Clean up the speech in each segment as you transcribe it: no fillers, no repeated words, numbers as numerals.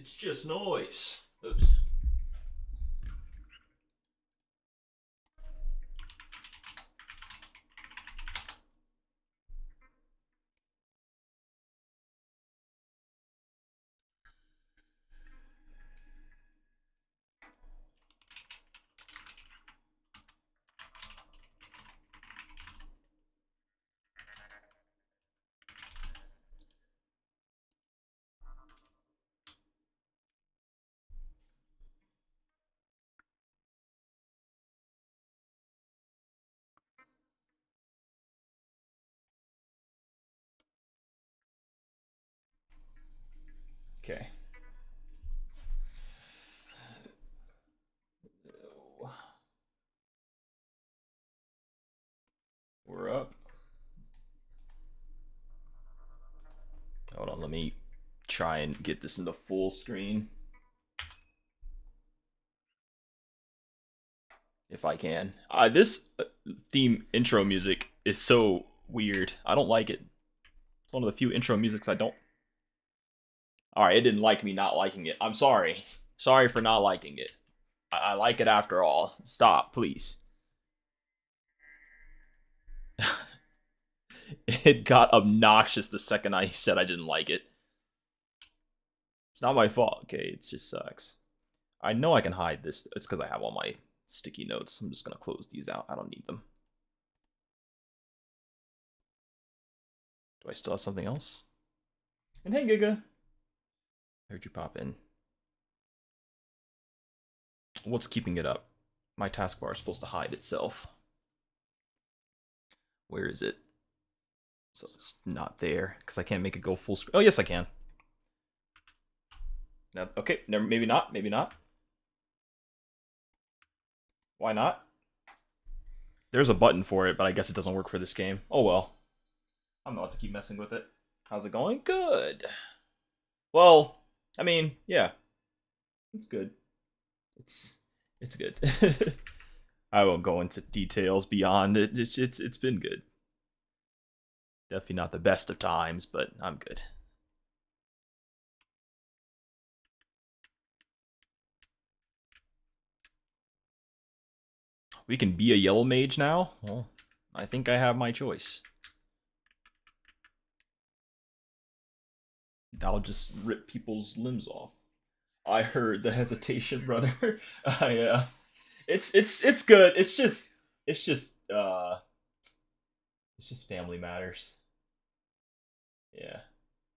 It's just noise. Oops. Okay. We're up. Hold on, let me try and get this into full screen. If I can. This theme intro music is so weird. I don't like it. It's one of the few intro musics I don't. Alright, it didn't like me not liking it. I'm sorry. Sorry for not liking it. I like it after all. Stop, please. It got obnoxious the second I said I didn't like it. It's not my fault, okay? It just sucks. I know I can hide this. It's because I have all my sticky notes. I'm just going to close these out. I don't need them. Do I still have something else? And hey, Giga. I heard you pop in. What's keeping it up? My taskbar is supposed to hide itself. Where is it? So it's not there because I can't make it go full screen. Oh, yes, I can. Now, okay, never, maybe not. Maybe not. Why not? There's a button for it, but I guess it doesn't work for this game. Oh well. I'm about to keep messing with it. How's it going? Good. Well, I mean, yeah. It's good. It's good. I won't go into details beyond it. It's been good. Definitely not the best of times, but I'm good. We can be a yellow mage now? Well, I think I have my choice. I'll just rip people's limbs off. I heard the hesitation, brother. Yeah. It's good. It's just family matters. Yeah.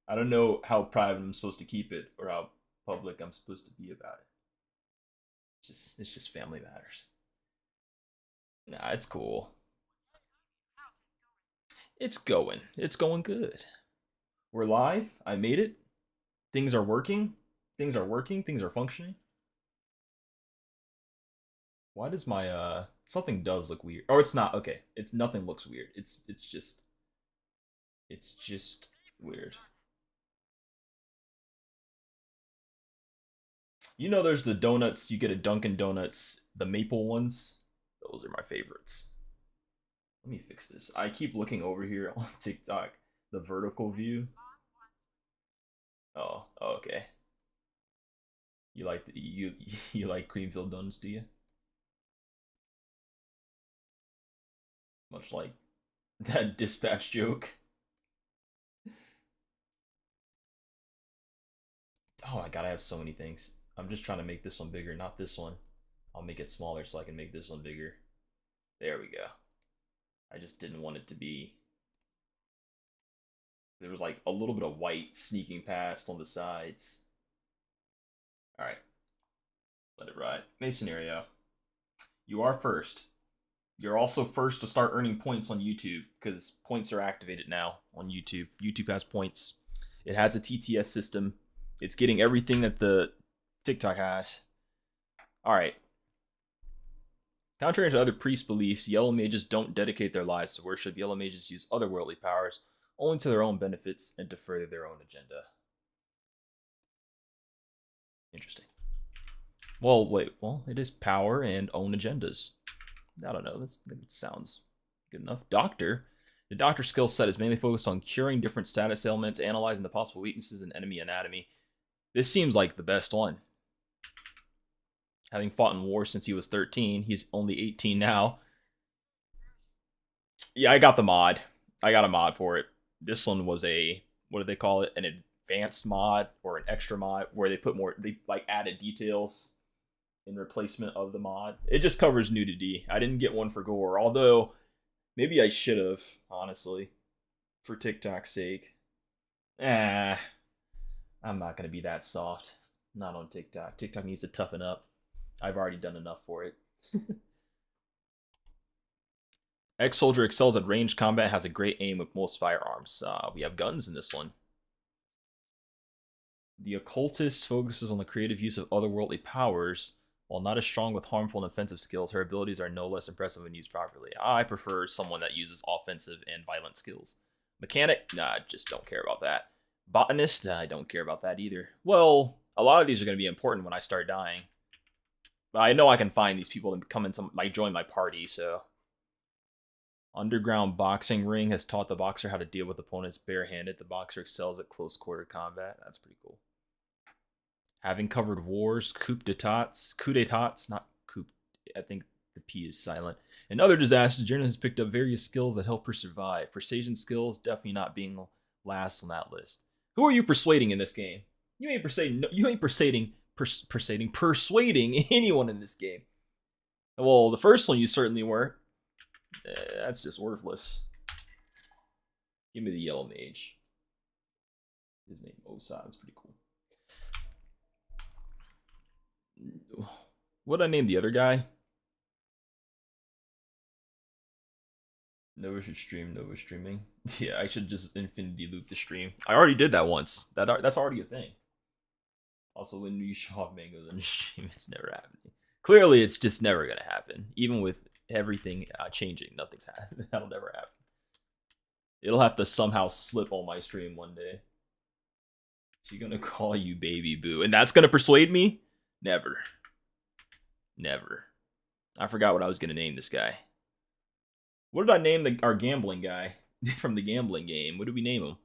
I don't know how private I'm supposed to keep it or how public I'm supposed to be about it. It's just family matters. Nah, it's cool. It's going. It's going good. We're live. I made it. Things are working. Things are working. Things are functioning. Why does my something does look weird? Or it's not. Okay. It's nothing looks weird. It's just weird. You know there's the donuts you get at Dunkin' Donuts, the maple ones. Those are my favorites. Let me fix this. I keep looking over here on TikTok, the vertical view. Oh, okay. You like you like cream filled donuts, do you? Much like that dispatch joke. Oh my god, I have so many things. I'm just trying to make this one bigger, not this one. I'll make it smaller so I can make this one bigger. There we go. I just didn't want it to be. There was like a little bit of white sneaking past on the sides. Alright. Let it ride. Main scenario. You are first. You're also first to start earning points on YouTube because points are activated now on YouTube. YouTube has points. It has a TTS system. It's getting everything that the TikTok has. Alright. Contrary to other priest beliefs, yellow mages don't dedicate their lives to worship. Yellow mages use otherworldly powers only to their own benefits and to further their own agenda. Interesting. Well, wait. Well, it is power and own agendas. I don't know. That sounds good enough. Doctor. The doctor skill set is mainly focused on curing different status ailments, analyzing the possible weaknesses in enemy anatomy. This seems like the best one. Having fought in war since he was 13, he's only 18 now. Yeah, I got the mod. I got a mod for it. This one was a, what do they call it? An advanced mod or an extra mod where they put more, they like added details in replacement of the mod. It just covers nudity. I didn't get one for gore, although maybe I should have, honestly, for TikTok's sake. I'm not gonna be that soft. Not on TikTok. TikTok needs to toughen up. I've already done enough for it. Ex-soldier excels at ranged combat, has a great aim with most firearms. We have guns in this one. The occultist focuses on the creative use of otherworldly powers. While not as strong with harmful and offensive skills, her abilities are no less impressive when used properly. I prefer someone that uses offensive and violent skills. Mechanic? Nah, just don't care about that. Botanist? I don't care about that either. Well, a lot of these are going to be important when I start dying. But I know I can find these people to come into, like, join my party, so... Underground boxing ring has taught the boxer how to deal with opponents barehanded. The boxer excels at close quarter combat. That's pretty cool. Having covered wars, coup d'etats, not coup, I think the P is silent, and other disasters, Journal has picked up various skills that help her survive. Persuasion skills, definitely not being last on that list. Who are you persuading in this game? You ain't persuading anyone in this game. Well, the first one you certainly were. That's just worthless. Give me the yellow mage. His name Osa. That's pretty cool. What did I name the other guy? Nova should stream. Nova streaming. Yeah, I should just infinity loop the stream. I already did that once. That's already a thing. Also, when you show off mangoes on the stream, it's never happening. Clearly, it's just never gonna happen. Even with everything changing, nothing's happening. That'll never happen. It'll have to somehow slip on my stream one day. She's gonna call you baby boo, and that's gonna persuade me? Never. Never. I forgot what I was gonna name this guy. What did I name our gambling guy from the gambling game? What did we name him?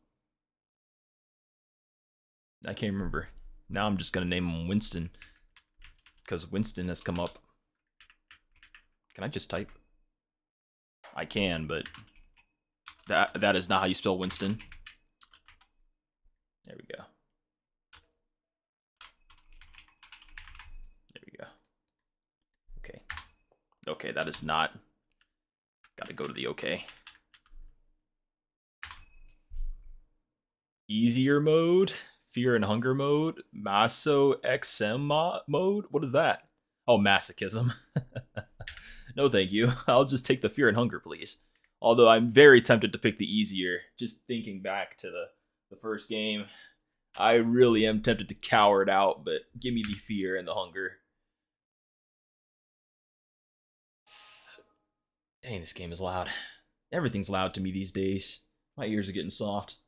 I can't remember. Now I'm just gonna name him Winston, because Winston has come up. Can I just type? I can, but that is not how you spell Winston. There we go. There we go. Okay. Okay, that is not. Gotta go to the okay. Easier mode, fear and hunger mode, Maso XM mode. What is that? Oh, masochism. No, thank you. I'll just take the fear and hunger, please. Although I'm very tempted to pick the easier. Just thinking back to the first game, I really am tempted to cower it out, but give me the fear and the hunger. Dang, this game is loud. Everything's loud to me these days. My ears are getting soft.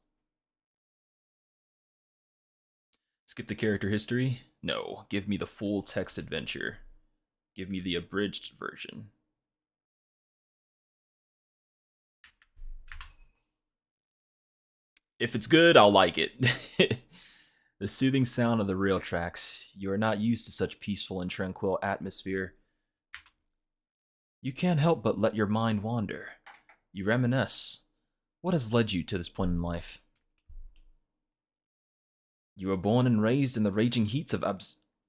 Skip the character history? No, give me the full text adventure. Give me the abridged version. If it's good, I'll like it. The soothing sound of the rail tracks. You are not used to such peaceful and tranquil atmosphere. You can't help but let your mind wander. You reminisce. What has led you to this point in life? You were born and raised in the raging heats of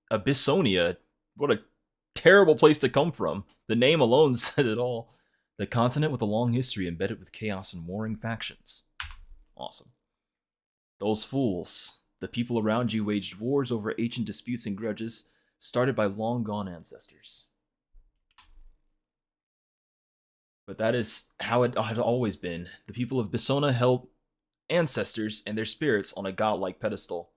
Abyssonia. What a terrible place to come from. The name alone says it all. The continent with a long history embedded with chaos and warring factions. Awesome. Those fools. The people around you waged wars over ancient disputes and grudges started by long-gone ancestors. But that is how it had always been. The people of Bissona held ancestors and their spirits on a godlike pedestal.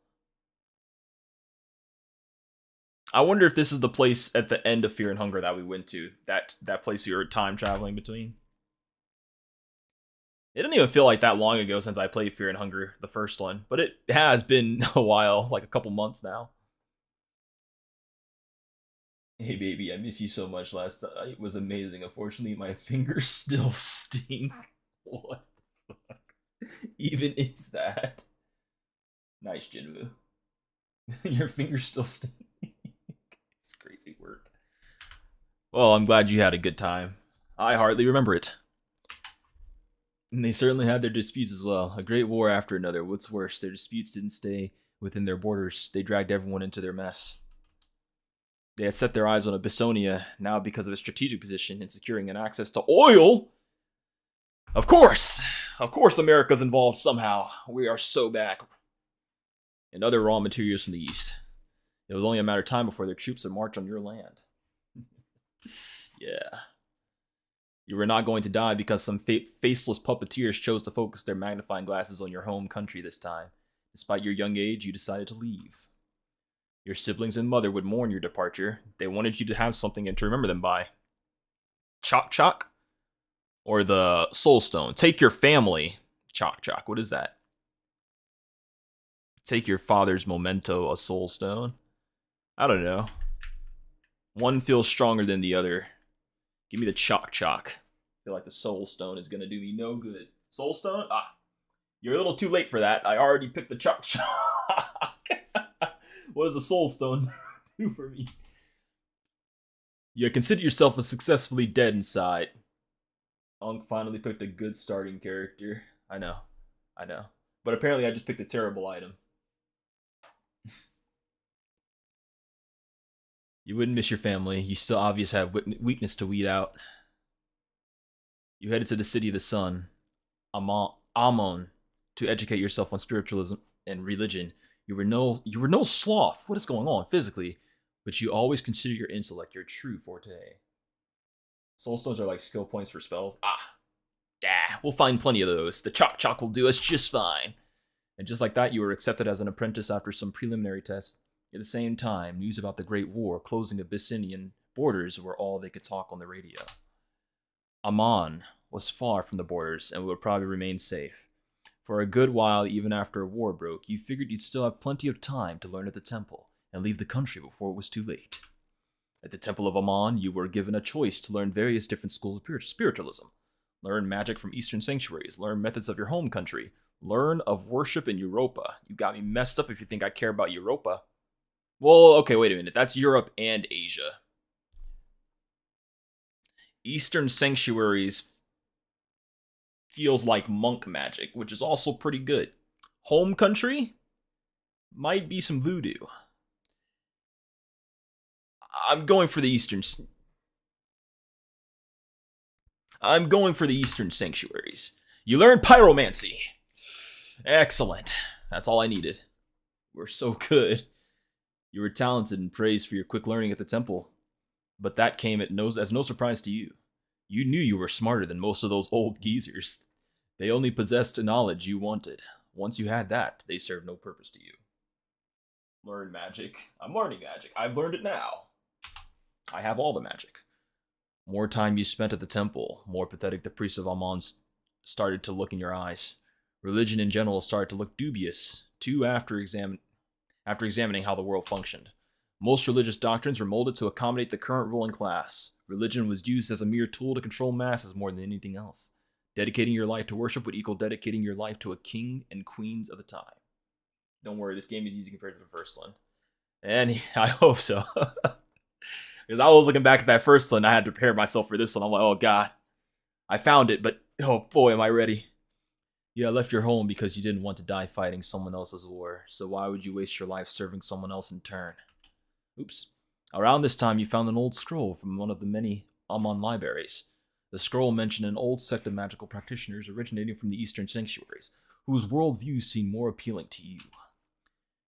I wonder if this is the place at the end of Fear and Hunger that we went to. That place you were time traveling between. It didn't even feel like that long ago since I played Fear and Hunger, the first one. But it has been a while, like a couple months now. Hey baby, I miss you so much last time. It was amazing. Unfortunately, my fingers still stink. What the fuck even is that? Nice, Jinwoo. Your fingers still stink. It's crazy work. Well, I'm glad you had a good time. I hardly remember it. And they certainly had their disputes as well. A great war after another. What's worse, their disputes didn't stay within their borders. They dragged everyone into their mess. They had set their eyes on Abyssinia, now because of its strategic position in securing an access to oil. Of course, America's involved somehow. We are so back. And other raw materials from the east. It was only a matter of time before their troops would march on your land. Yeah. You were not going to die because some faceless puppeteers chose to focus their magnifying glasses on your home country this time. Despite your young age, you decided to leave. Your siblings and mother would mourn your departure. They wanted you to have something to remember them by. Chok Chok? Or the Soul Stone. Take your family. Chok Chok, what is that? Take your father's memento, a Soul Stone? I don't know. One feels stronger than the other. Give me the Chok Chok. I feel like the Soul Stone is going to do me no good. Soul Stone? Ah, you're a little too late for that. I already picked the Chok Chok. What does a Soul Stone do for me? You consider yourself as successfully dead inside. Unk finally picked a good starting character. I know. But apparently I just picked a terrible item. You wouldn't miss your family. You still obviously have weakness to weed out. You headed to the city of the sun, Amon, to educate yourself on spiritualism and religion. You were no sloth. What is going on physically? But you always consider your intellect your true forte. Soulstones are like skill points for spells. We'll find plenty of those. The Chok Chok will do us just fine. And just like that, you were accepted as an apprentice after some preliminary tests. At the same time, news about the Great War closing Abyssinian borders were all they could talk on the radio. Amon was far from the borders and would probably remain safe. For a good while, even after a war broke, you figured you'd still have plenty of time to learn at the temple and leave the country before it was too late. At the Temple of Amon, you were given a choice to learn various different schools of spiritualism. Learn magic from Eastern sanctuaries, learn methods of your home country, learn of worship in Europa. You got me messed up if you think I care about Europa. Well, okay, wait a minute. That's Europe and Asia. Eastern sanctuaries feels like monk magic, which is also pretty good. Home country might be some voodoo. I'm going for the Eastern sanctuaries. You learn pyromancy. Excellent. That's all I needed. We're so good. You were talented and praised for your quick learning at the temple, but that came as no surprise to you. You knew you were smarter than most of those old geezers. They only possessed the knowledge you wanted. Once you had that, they served no purpose to you. Learn magic. I'm learning magic. I've learned it now. I have all the magic. More time you spent at the temple, more pathetic the priests of Amon started to look in your eyes. Religion in general started to look dubious, too, after examining how the world functioned. Most religious doctrines were molded to accommodate the current ruling class. Religion was used as a mere tool to control masses more than anything else. Dedicating your life to worship would equal dedicating your life to a king and queens of the time. Don't worry, this game is easy compared to the first one. And I hope so. Because I was looking back at that first one, I had to prepare myself for this one. I'm like, oh god. I found it, but oh boy, am I ready. You left your home because you didn't want to die fighting someone else's war, so why would you waste your life serving someone else in turn? Oops. Around this time, you found an old scroll from one of the many Amon libraries. The scroll mentioned an old sect of magical practitioners originating from the Eastern sanctuaries, whose worldviews seemed more appealing to you.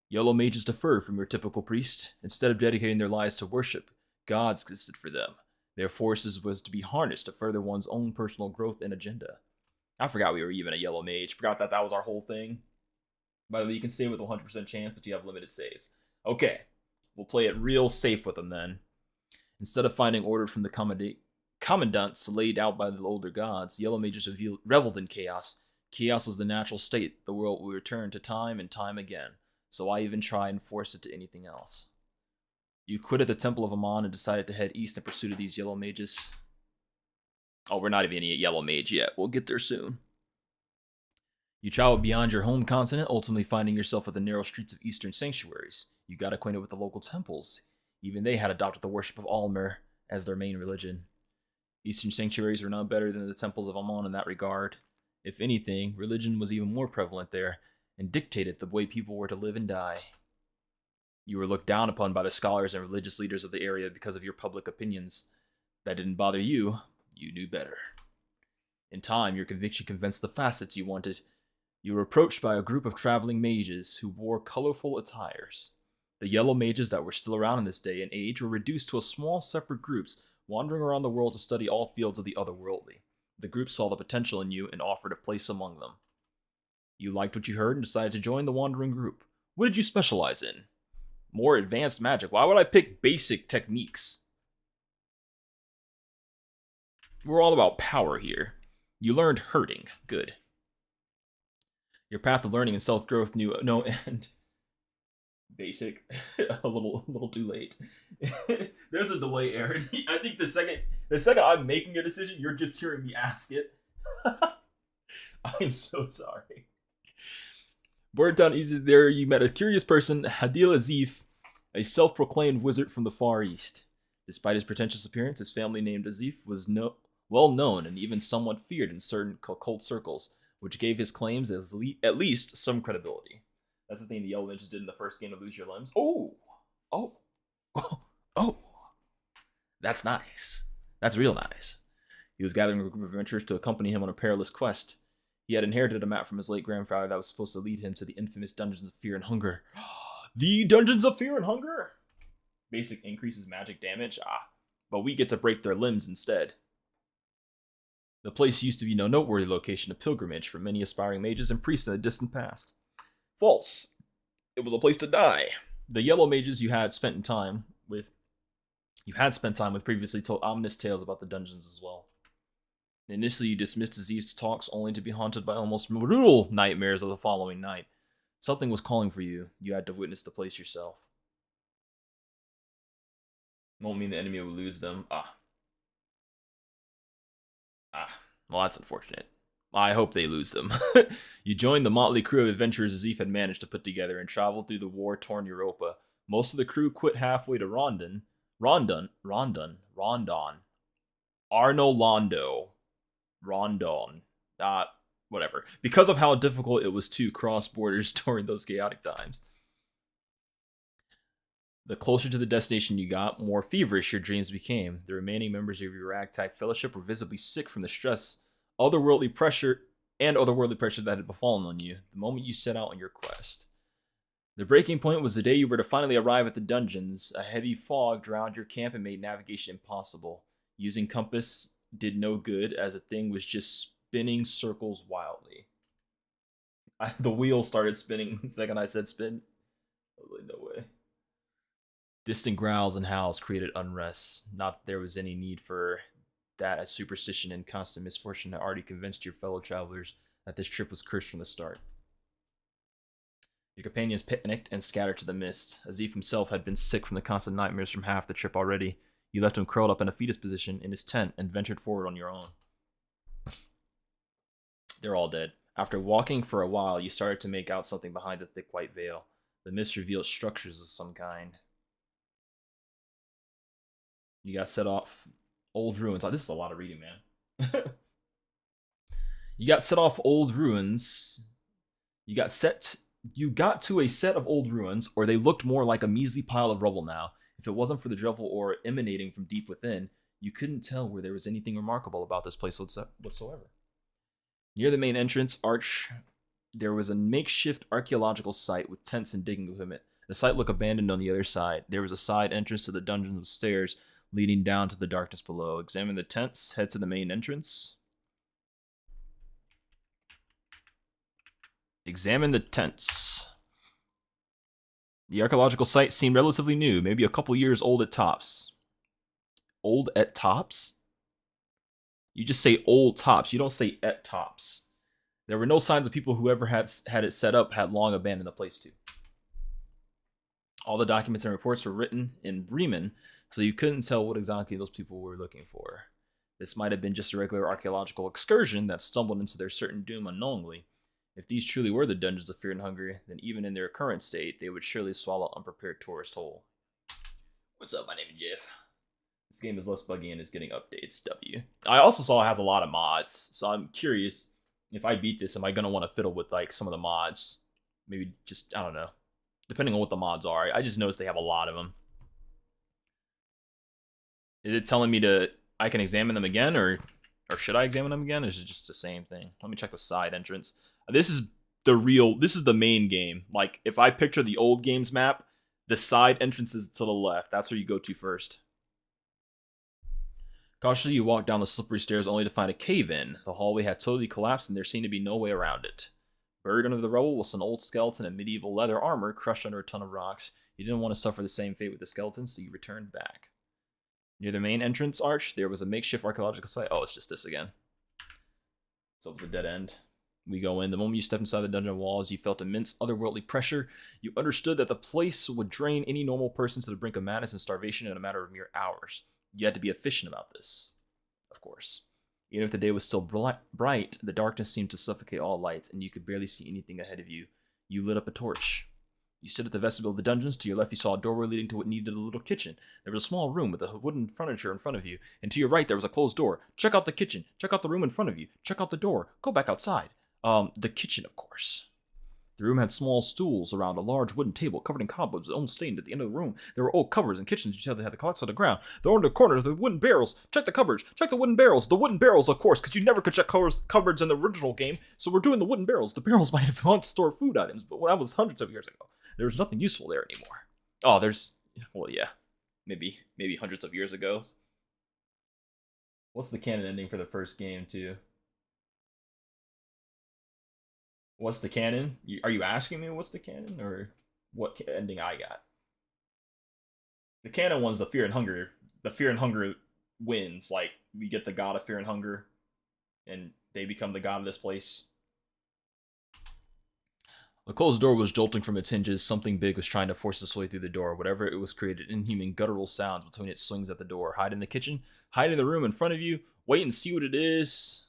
Yellow mages differed from your typical priest. Instead of dedicating their lives to worship, gods existed for them. Their forces was to be harnessed to further one's own personal growth and agenda. I forgot we were even a yellow mage. Forgot that was our whole thing. By the way, you can save with 100% chance, but you have limited saves. Okay, we'll play it real safe with them then. Instead of finding order from the commandants laid out by the older gods, yellow mages reveled in chaos. Chaos is the natural state the world will return to time and time again, so why even try and force it to anything else? You quit at the Temple of Amon and decided to head east in pursuit of these yellow mages. Oh, we're not even a yellow mage yet. We'll get there soon. You traveled beyond your home continent, ultimately finding yourself at the narrow streets of Eastern sanctuaries. You got acquainted with the local temples. Even they had adopted the worship of Almer as their main religion. Eastern sanctuaries were not better than the temples of Amon in that regard. If anything, religion was even more prevalent there, and dictated the way people were to live and die. You were looked down upon by the scholars and religious leaders of the area because of your public opinions. That didn't bother you. You knew better. In time, your conviction convinced the facets you wanted. You were approached by a group of traveling mages who wore colorful attires. The yellow mages that were still around in this day and age were reduced to small separate groups wandering around the world to study all fields of the otherworldly. The group saw the potential in you and offered a place among them. You liked what you heard and decided to join the wandering group. What did you specialize in? More advanced magic. Why would I pick basic techniques? We're all about power here. You learned hurting. Good. Your path of learning and self-growth knew no end. Basic. a little too late. There's a delay, Aaron. I think the second I'm making a decision, you're just hearing me ask it. I'm so sorry. Word down easy there, you met a curious person, Hadil Azif, a self-proclaimed wizard from the Far East. Despite his pretentious appearance, his family named Azif was well known and even somewhat feared in certain occult circles, which gave his claims at least some credibility. That's the thing the Yellow Ninjas did in the first game to lose your limbs. Oh! That's nice. That's real nice. He was gathering a group of adventurers to accompany him on a perilous quest. He had inherited a map from his late grandfather that was supposed to lead him to the infamous Dungeons of Fear and Hunger. The Dungeons of Fear and Hunger! Basic increases magic damage. But we get to break their limbs instead. The place used to be no noteworthy location of pilgrimage for many aspiring mages and priests in the distant past. False. It was a place to die. The yellow mages you had spent time with previously told ominous tales about the dungeons as well. Initially, you dismissed Azif's talks only to be haunted by almost brutal nightmares of the following night. Something was calling for you. You had to witness the place yourself. Won't mean the enemy will lose them. Well, that's unfortunate. I hope they lose them. You joined the motley crew of adventurers Azif had managed to put together and traveled through the war-torn Europa. Most of the crew quit halfway to Rondon. Whatever. Because of how difficult it was to cross borders during those chaotic times. The closer to the destination you got, more feverish your dreams became. The remaining members of your ragtag fellowship were visibly sick from the stress, otherworldly pressure that had befallen on you the moment you set out on your quest. The breaking point was the day you were to finally arrive at the dungeons. A heavy fog drowned your camp and made navigation impossible. Using compass did no good, as the thing was just spinning circles wildly. The wheel started spinning the second I said spin. No way. Distant growls and howls created unrest. Not that there was any need for that, as superstition and constant misfortune had already convinced your fellow travelers that this trip was cursed from the start. Your companions panicked and scattered to the mist. Azif himself had been sick from the constant nightmares from half the trip already. You left him curled up in a fetus position in his tent and ventured forward on your own. They're all dead. After walking for a while, you started to make out something behind the thick white veil. The mist revealed structures of some kind. You got set off old ruins. This is a lot of reading, man. You got set off old ruins. You got to a set of old ruins, or they looked more like a measly pile of rubble now. If it wasn't for the dreadful aura emanating from deep within, you couldn't tell where there was anything remarkable about this place whatsoever. Near the main entrance arch, there was a makeshift archaeological site with tents and digging equipment. The site looked abandoned on the other side. There was a side entrance to the dungeons with stairs leading down to the darkness below. Examine the tents, head to the main entrance. Examine the tents. The archaeological site seemed relatively new, maybe a couple years old at tops. Old at tops? You just say old tops, you don't say at tops. There were no signs of people who ever had it set up had long abandoned the place too. All the documents and reports were written in Bremen, so you couldn't tell what exactly those people were looking for. This might have been just a regular archaeological excursion that stumbled into their certain doom unknowingly. If these truly were the dungeons of fear and hunger, then even in their current state, they would surely swallow unprepared tourist whole. What's up? My name is Jeff. This game is less buggy and is getting updates. W. I also saw it has a lot of mods, so I'm curious if I beat this, am I gonna want to fiddle with like some of the mods? Maybe just, I don't know, depending on what the mods are. I just noticed they have a lot of them. Is it telling me I can examine them again, or should I examine them again? Or is it just the same thing? Let me check the side entrance. This is the main game. Like, if I picture the old games map, the side entrance is to the left. That's where you go to first. Cautiously, you walk down the slippery stairs only to find a cave-in. The hallway had totally collapsed and there seemed to be no way around it. Buried under the rubble was an old skeleton in medieval leather armor crushed under a ton of rocks. You didn't want to suffer the same fate with the skeleton, so you returned back. Near the main entrance arch, there was a makeshift archaeological site. Oh, it's just this again. So it was a dead end. We go in. The moment you stepped inside the dungeon walls, you felt immense otherworldly pressure. You understood that the place would drain any normal person to the brink of madness and starvation in a matter of mere hours. You had to be efficient about this, of course. Even if the day was still bright, the darkness seemed to suffocate all lights, and you could barely see anything ahead of you. You lit up a torch. You stood at the vestibule of the dungeons. To your left, you saw a doorway leading to what needed a little kitchen. There was a small room with a wooden furniture in front of you, and to your right, there was a closed door. Check out the kitchen. Check out the room in front of you. Check out the door. Go back outside. The kitchen, of course. The room had small stools around a large wooden table covered in cobwebs, almost stained. At the end of the room, there were old cupboards and kitchens you said they had to collapse on the ground. There were in the corners the wooden barrels. Check the cupboards. Check the wooden barrels. The wooden barrels, of course, because you never could check cupboards in the original game, so we're doing the wooden barrels. The barrels might have once stored food items, but that was hundreds of years ago. There was nothing useful there anymore. Oh, well, yeah. Maybe hundreds of years ago. What's the canon ending for the first game, too? What's the canon? Are you asking me what's the canon, or what ending I got? The canon one's the fear and hunger. The fear and hunger wins. Like, we get the god of fear and hunger, and they become the god of this place. The closed door was jolting from its hinges. Something big was trying to force its way through the door. Whatever it was created inhuman guttural sounds between its swings at the door. Hide in the kitchen. Hide in the room in front of you. Wait and see what it is.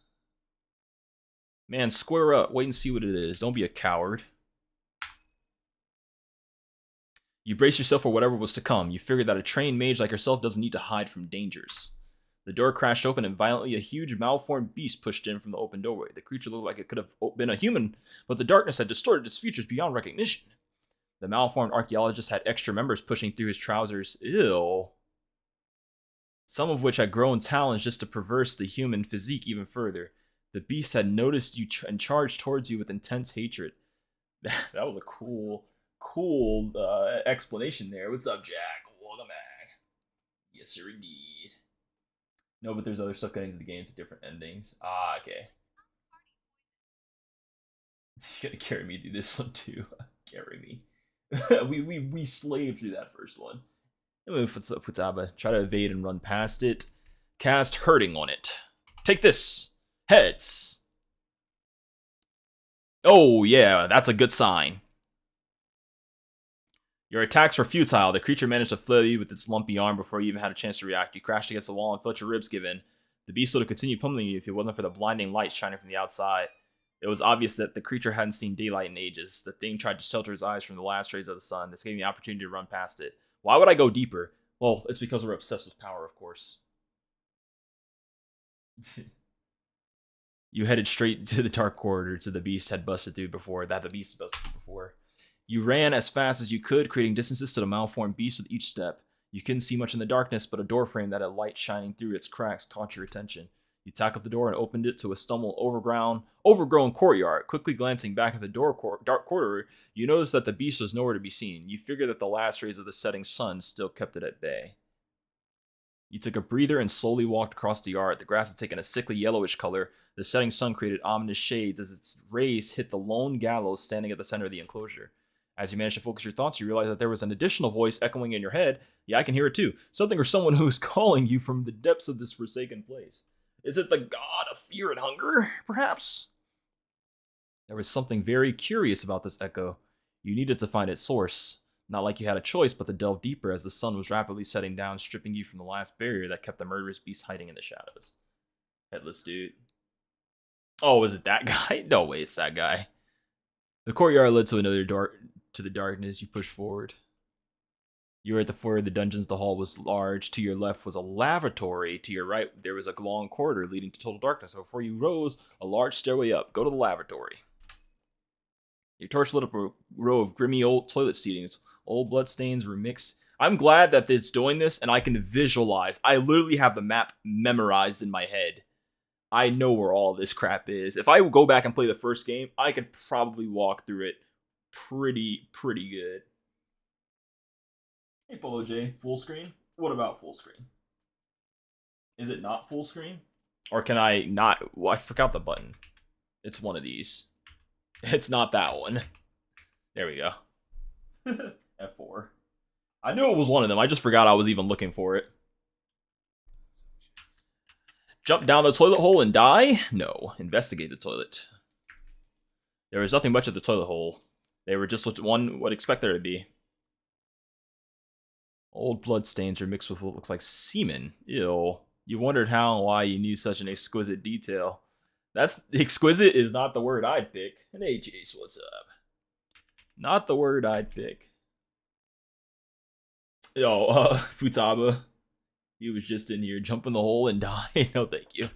Man, square up. Wait and see what it is. Don't be a coward. You brace yourself for whatever was to come. You figured that a trained mage like yourself doesn't need to hide from dangers. The door crashed open and violently a huge malformed beast pushed in from the open doorway. The creature looked like it could have been a human, but the darkness had distorted its features beyond recognition. The malformed archaeologist had extra members pushing through his trousers. Ew. Some of which had grown talons just to perverse the human physique even further. The beast had noticed you and charged towards you with intense hatred. That was a cool explanation there. What's up, Jack? Welcome back. Yes, sir, indeed. No, but there's other stuff getting into the game to different endings. Ah, okay. He's gonna carry me through this one too. Carry me. we slaved through that first one. Anyway, what's up, Futaba? Try to evade and run past it. Cast hurting on it. Take this. Heads. Oh yeah, that's a good sign. Your attacks were futile. The creature managed to flail you with its lumpy arm before you even had a chance to react. You crashed against the wall and felt your ribs give in. The beast would have continued pummeling you if it wasn't for the blinding light shining from the outside. It was obvious that the creature hadn't seen daylight in ages. The thing tried to shelter his eyes from the last rays of the sun. This gave me the opportunity to run past it. Why would I go deeper? Well, it's because we're obsessed with power, of course. You headed straight to the dark corridor the beast had busted through before. You ran as fast as you could, creating distances to the malformed beast with each step. You couldn't see much in the darkness, but a doorframe that had light shining through its cracks caught your attention. You tackled the door and opened it to a stumbled, overgrown courtyard. Quickly glancing back at the dark corridor, you noticed that the beast was nowhere to be seen. You figured that the last rays of the setting sun still kept it at bay. You took a breather and slowly walked across the yard. The grass had taken a sickly yellowish color. The setting sun created ominous shades as its rays hit the lone gallows standing at the center of the enclosure. As you managed to focus your thoughts, you realized that there was an additional voice echoing in your head. Yeah, I can hear it too. Something or someone who is calling you from the depths of this forsaken place. Is it the god of fear and hunger, perhaps? There was something very curious about this echo. You needed to find its source. Not like you had a choice but to delve deeper as the sun was rapidly setting down, stripping you from the last barrier that kept the murderous beast hiding in the shadows. Headless dude. Oh, is it that guy? No way, it's that guy. The courtyard led to the darkness. You push forward. You were at the floor of the dungeons. The hall was large. To your left was a lavatory. To your right, there was a long corridor leading to total darkness. So before you rose, a large stairway up. Go to the lavatory. Your torch lit up a row of grimy old toilet seatings. Old bloodstains were mixed. I'm glad that it's doing this and I can visualize. I literally have the map memorized in my head. I know where all this crap is. If I go back and play the first game, I could probably walk through it pretty good. Hey, Polo J, full screen? What about full screen? Is it not full screen? Or can I not? Well, I forgot the button. It's one of these. It's not that one. There we go. F4. I knew it was one of them. I just forgot I was even looking for it. Jump down the toilet hole and die? No. Investigate the toilet. There was nothing much at the toilet hole. They were just what one would expect there to be. Old blood stains are mixed with what looks like semen. Ew. You wondered how and why you knew such an exquisite detail. That's exquisite is not the word I'd pick. And hey, Jace, what's up? Not the word I'd pick. Yo, Futaba. He was just in here, jump in the hole and die. No, thank you.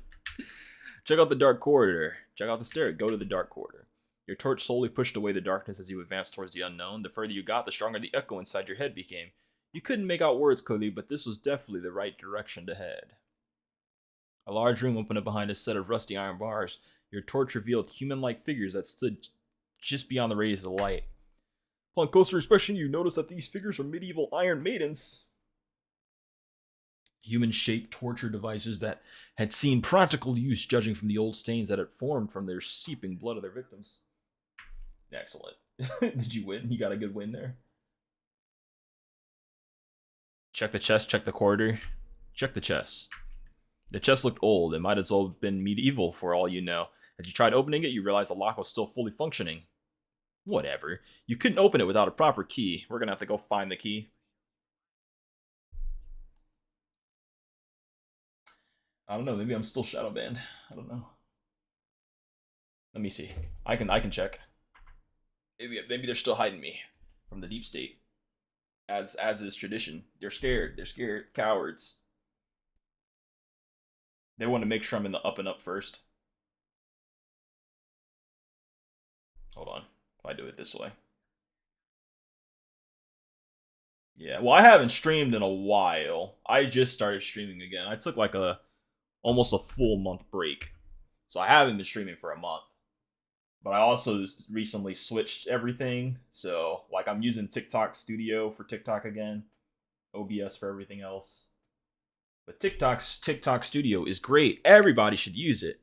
Check out the dark corridor. Check out the stair. Go to the dark corridor. Your torch slowly pushed away the darkness as you advanced towards the unknown. The further you got, the stronger the echo inside your head became. You couldn't make out words clearly, but this was definitely the right direction to head. A large room opened up behind a set of rusty iron bars. Your torch revealed human-like figures that stood just beyond the radius of the light. Upon closer inspection, you notice that these figures are medieval Iron Maidens. Human-shaped torture devices that had seen practical use judging from the old stains that had formed from their seeping blood of their victims. Excellent. Did you win? You got a good win there. Check the chest, check the corridor. Check the chest. The chest looked old. It might as well have been medieval for all you know. As you tried opening it, you realized the lock was still fully functioning. Whatever. You couldn't open it without a proper key. We're gonna have to go find the key. I don't know. Maybe I'm still shadow banned. I don't know. Let me see. I can check. Maybe they're still hiding me from the deep state. As is tradition. They're scared. They're scared. Cowards. They want to make sure I'm in the up and up first. Hold on. If I do it this way. Yeah, well, I haven't streamed in a while. I just started streaming again. I took like almost a full month break. So I haven't been streaming for a month. But I also recently switched everything. So, like, I'm using TikTok Studio for TikTok again. OBS for everything else. But TikTok Studio is great. Everybody should use it.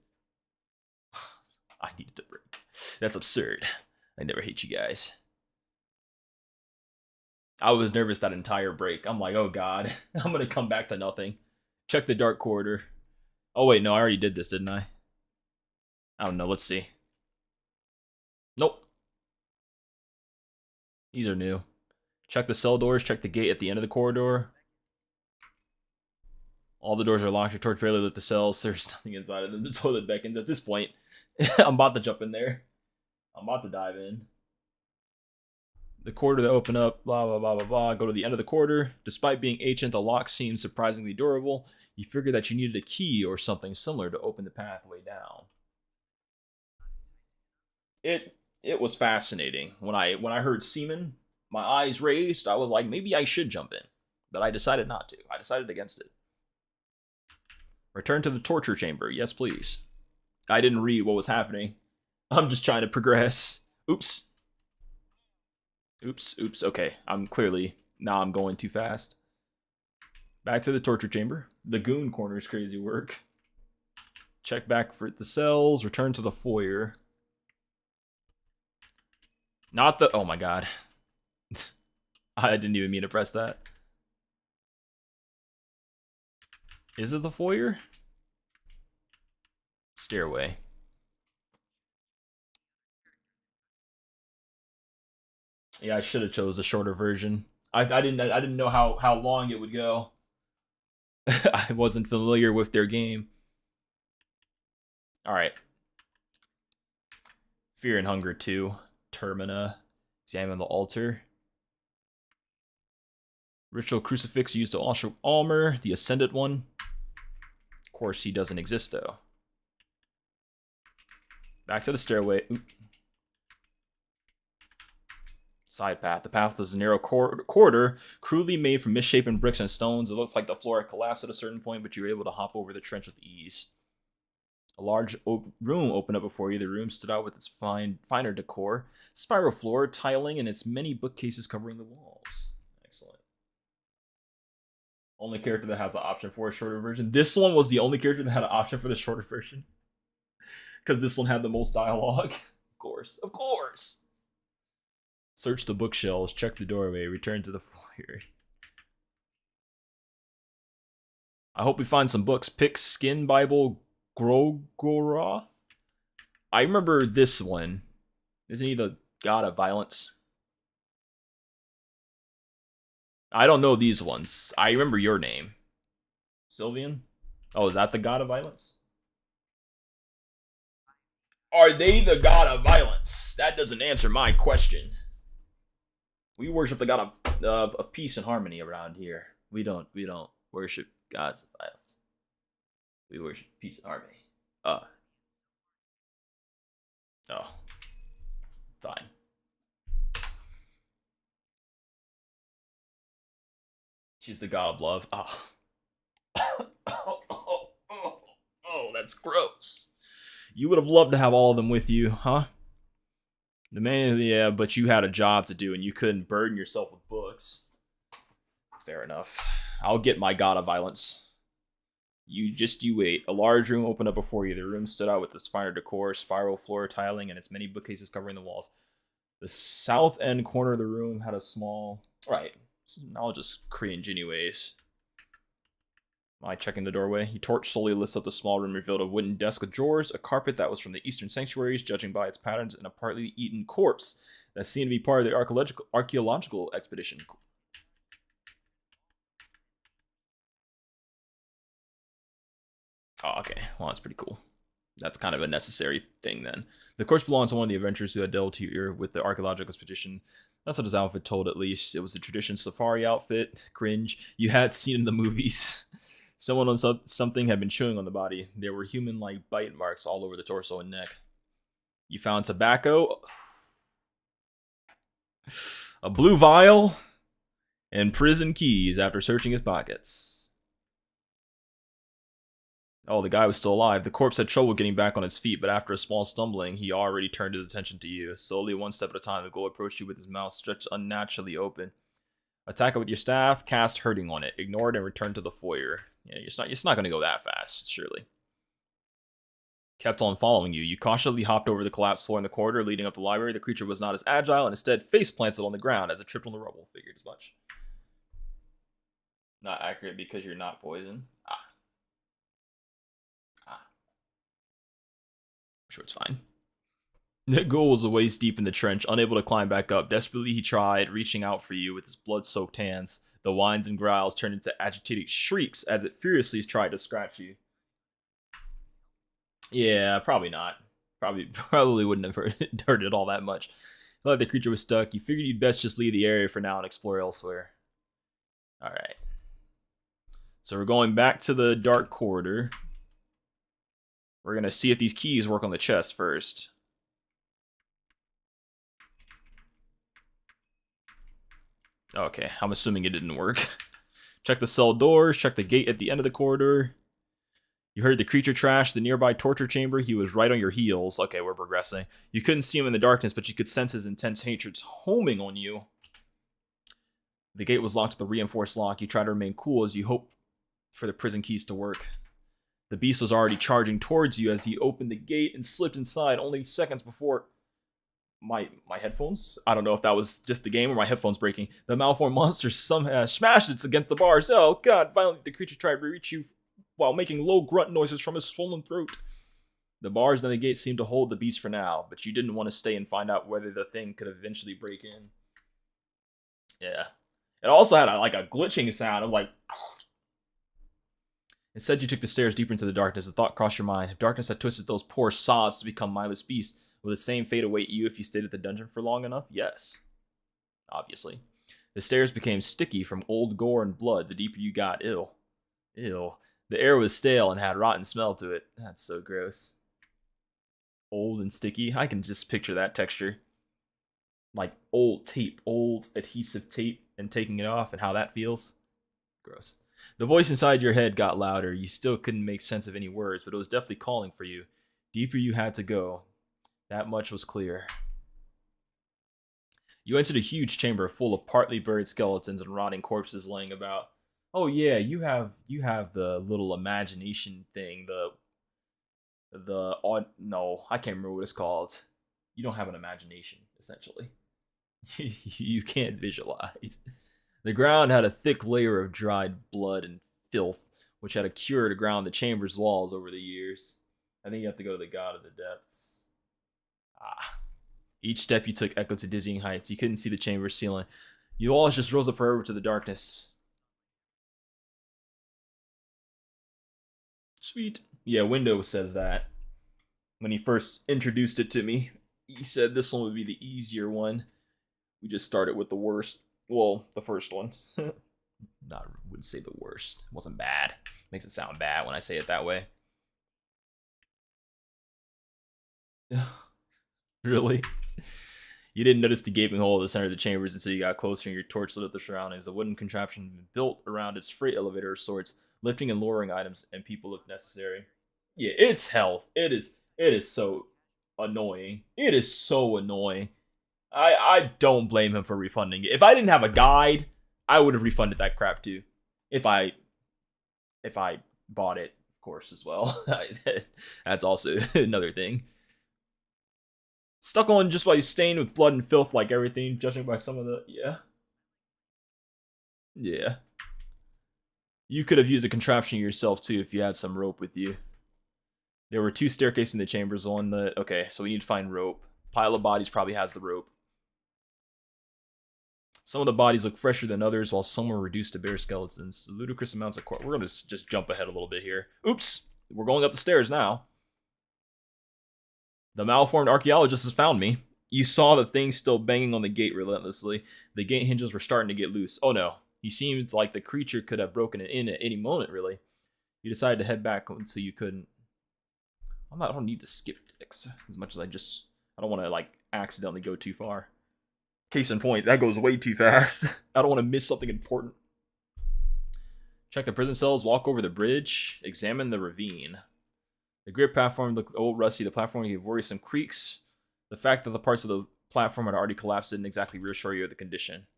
I needed a break. That's absurd. I never hate you guys. I was nervous that entire break. I'm like, oh god, I'm gonna come back to nothing. Check the dark corridor. Oh wait, no, I already did this, didn't I? I don't know, let's see. Nope. These are new. Check the cell doors, check the gate at the end of the corridor. All the doors are locked, your torch barely lit the cells, there's nothing inside of them. The toilet beckons. At this point, I'm about to jump in there. I'm about to dive in. The corridor that opened up, blah, blah, blah, blah, blah. Go to the end of the corridor. Despite being ancient, the lock seems surprisingly durable. You figured that you needed a key or something similar to open the pathway down. It was fascinating. When I heard semen, my eyes raised. I was like, maybe I should jump in. But I decided not to. I decided against it. Return to the torture chamber. Yes, please. I didn't read what was happening. I'm just trying to progress. Oops. Oops. Okay, I'm clearly... Now I'm going too fast. Back to the torture chamber. The goon corner's crazy work. Check back for the cells. Return to the foyer. Not the... Oh my god. I didn't even mean to press that. Is it the foyer? Stairway. Yeah, I should have chose the shorter version. I didn't know how long it would go. I wasn't familiar with their game. All right. Fear and Hunger 2. Termina. Examine the altar. Ritual crucifix used to usher Almer, the Ascended one. Of course, he doesn't exist, though. Back to the stairway. Oop. Side path. The path was a narrow corridor, crudely made from misshapen bricks and stones. It looks like the floor had collapsed at a certain point, but you were able to hop over the trench with ease. A large room opened up before you. The room stood out with its finer decor, spiral floor, tiling, and its many bookcases covering the walls. Excellent. Only character that has an option for a shorter version. This one was the only character that had an option for the shorter version. Because this one had the most dialogue. Of course. Of course! Search the bookshelves, check the doorway, return to the foyer. I hope we find some books. Pick Skin Bible Grogora. I remember this one. Isn't he the god of violence? I don't know these ones. I remember your name. Sylvian? Oh, is that the god of violence? Are they the god of violence? That doesn't answer my question. We worship the god of peace and harmony around here. We don't worship gods of violence. We worship peace and harmony. Oh. Fine. She's the god of love. Oh. Oh, that's gross. You would have loved to have all of them with you, huh? The man, yeah, but you had a job to do and you couldn't burden yourself with books. Fair enough. I'll get my god of violence. You wait. A large room opened up before you. The room stood out with its finer decor, spiral floor tiling, and its many bookcases covering the walls. The south end corner of the room had a small... Right. I'll just cringe anyways. Am I checking the doorway? Your torch slowly lifts up the small room, revealed a wooden desk with drawers, a carpet that was from the Eastern Sanctuaries, judging by its patterns, and a partly eaten corpse that seemed to be part of the archaeological expedition. Oh, okay. Well, that's pretty cool. That's kind of a necessary thing then. The corpse belongs to one of the adventurers who had delved here with the archaeological expedition. That's what his outfit told, at least. It was a traditional safari outfit. Cringe. You had seen in the movies. Someone on something had been chewing on the body. There were human-like bite marks all over the torso and neck. You found tobacco, a blue vial, and prison keys after searching his pockets. Oh, the guy was still alive. The corpse had trouble getting back on its feet, but after a small stumbling, he already turned his attention to you. Slowly, one step at a time, the ghoul approached you with his mouth stretched unnaturally open. Attack it with your staff, cast Hurting on it. Ignore it and return to the foyer. Yeah, it's not going to go that fast, surely. Kept on following you. You cautiously hopped over the collapsed floor in the corridor leading up the library. The creature was not as agile and instead face planted on the ground as it tripped on the rubble. Figured as much. Not accurate because you're not poison. I'm sure it's fine. The ghoul was a waist deep in the trench, unable to climb back up. Desperately, he tried, reaching out for you with his blood-soaked hands. The whines and growls turned into agitated shrieks as it furiously tried to scratch you. Yeah, probably not. Probably wouldn't have hurt it all that much. Like the creature was stuck. You figured you'd best just leave the area for now and explore elsewhere. Alright. So we're going back to the dark corridor. We're going to see if these keys work on the chest first. Okay, I'm assuming it didn't work. Check the cell doors, check the gate at the end of the corridor. You heard the creature trash the nearby torture chamber. He was right on your heels. Okay, we're progressing. You couldn't see him in the darkness, but you could sense his intense hatred homing on you. The gate was locked with a reinforced lock. You tried to remain cool as you hoped for the prison keys to work. The beast was already charging towards you as he opened the gate and slipped inside only seconds before... My headphones? I don't know if that was just the game or my headphones breaking. The malformed monster somehow smashed it against the bars. Oh god, violently the creature tried to reach you while making low grunt noises from his swollen throat. The bars and the gate seemed to hold the beast for now, but you didn't want to stay and find out whether the thing could eventually break in. Yeah. It also had a glitching sound of like... Instead, you took the stairs deeper into the darkness. A thought crossed your mind. If darkness had twisted those poor saws to become mindless beasts, Will the same fate await you if you stayed at the dungeon for long enough? Yes. Obviously. The stairs became sticky from old gore and blood the deeper you got. Ew. Ew. The air was stale and had rotten smell to it. That's so gross. Old and sticky. I can just picture that texture. Like old tape, old adhesive tape, and taking it off and how that feels. Gross. The voice inside your head got louder. You still couldn't make sense of any words, but it was definitely calling for you. Deeper you had to go. That much was clear. You entered a huge chamber full of partly buried skeletons and rotting corpses laying about. Oh yeah, you have the little imagination thing, the odd no, I can't remember what it's called. You don't have an imagination, essentially. You can't visualize. The ground had a thick layer of dried blood and filth, which had a cure to ground the chamber's walls over the years. I think you have to go to the God of the Depths. Ah. Each step you took echoed to dizzying heights. You couldn't see the chamber's ceiling. You all just rose up forever to the darkness. Sweet. Yeah, Windows says that. When he first introduced it to me, he said this one would be the easier one. We just started with the worst. Well, the first one. Not, wouldn't say the worst. It wasn't bad. Makes it sound bad when I say it that way. Really? You didn't notice the gaping hole at the center of the chambers until you got closer and your torch lit up the surroundings. A wooden contraption built around its freight elevator of sorts, lifting and lowering items and people if necessary. Yeah, it's hell. It is so annoying. It is so annoying. I don't blame him for refunding it. If I didn't have a guide, I would have refunded that crap too. If I bought it, of course, as well. That's also another thing. Stuck on just by stained with blood and filth like everything, judging by some of the... Yeah. Yeah. You could have used a contraption yourself too if you had some rope with you. There were 2 staircases in the chambers on the... Okay, so we need to find rope. Pile of bodies probably has the rope. Some of the bodies look fresher than others, while some were reduced to bare skeletons. Ludicrous amounts of... We're going to just jump ahead a little bit here. Oops! We're going up the stairs now. The malformed archaeologist has found me. You saw the thing still banging on the gate relentlessly. The gate hinges were starting to get loose. Oh no. He seemed like the creature could have broken it in at any moment, really. You decided to head back until you couldn't. I don't need to skip dicks as much as I don't want to, like, accidentally go too far. Case in point, that goes way too fast. I don't want to miss something important. Check the prison cells, walk over the bridge, examine the ravine. The grid platform looked old, rusty. The platform gave worrisome creaks. The fact that the parts of the platform had already collapsed didn't exactly reassure you of the condition.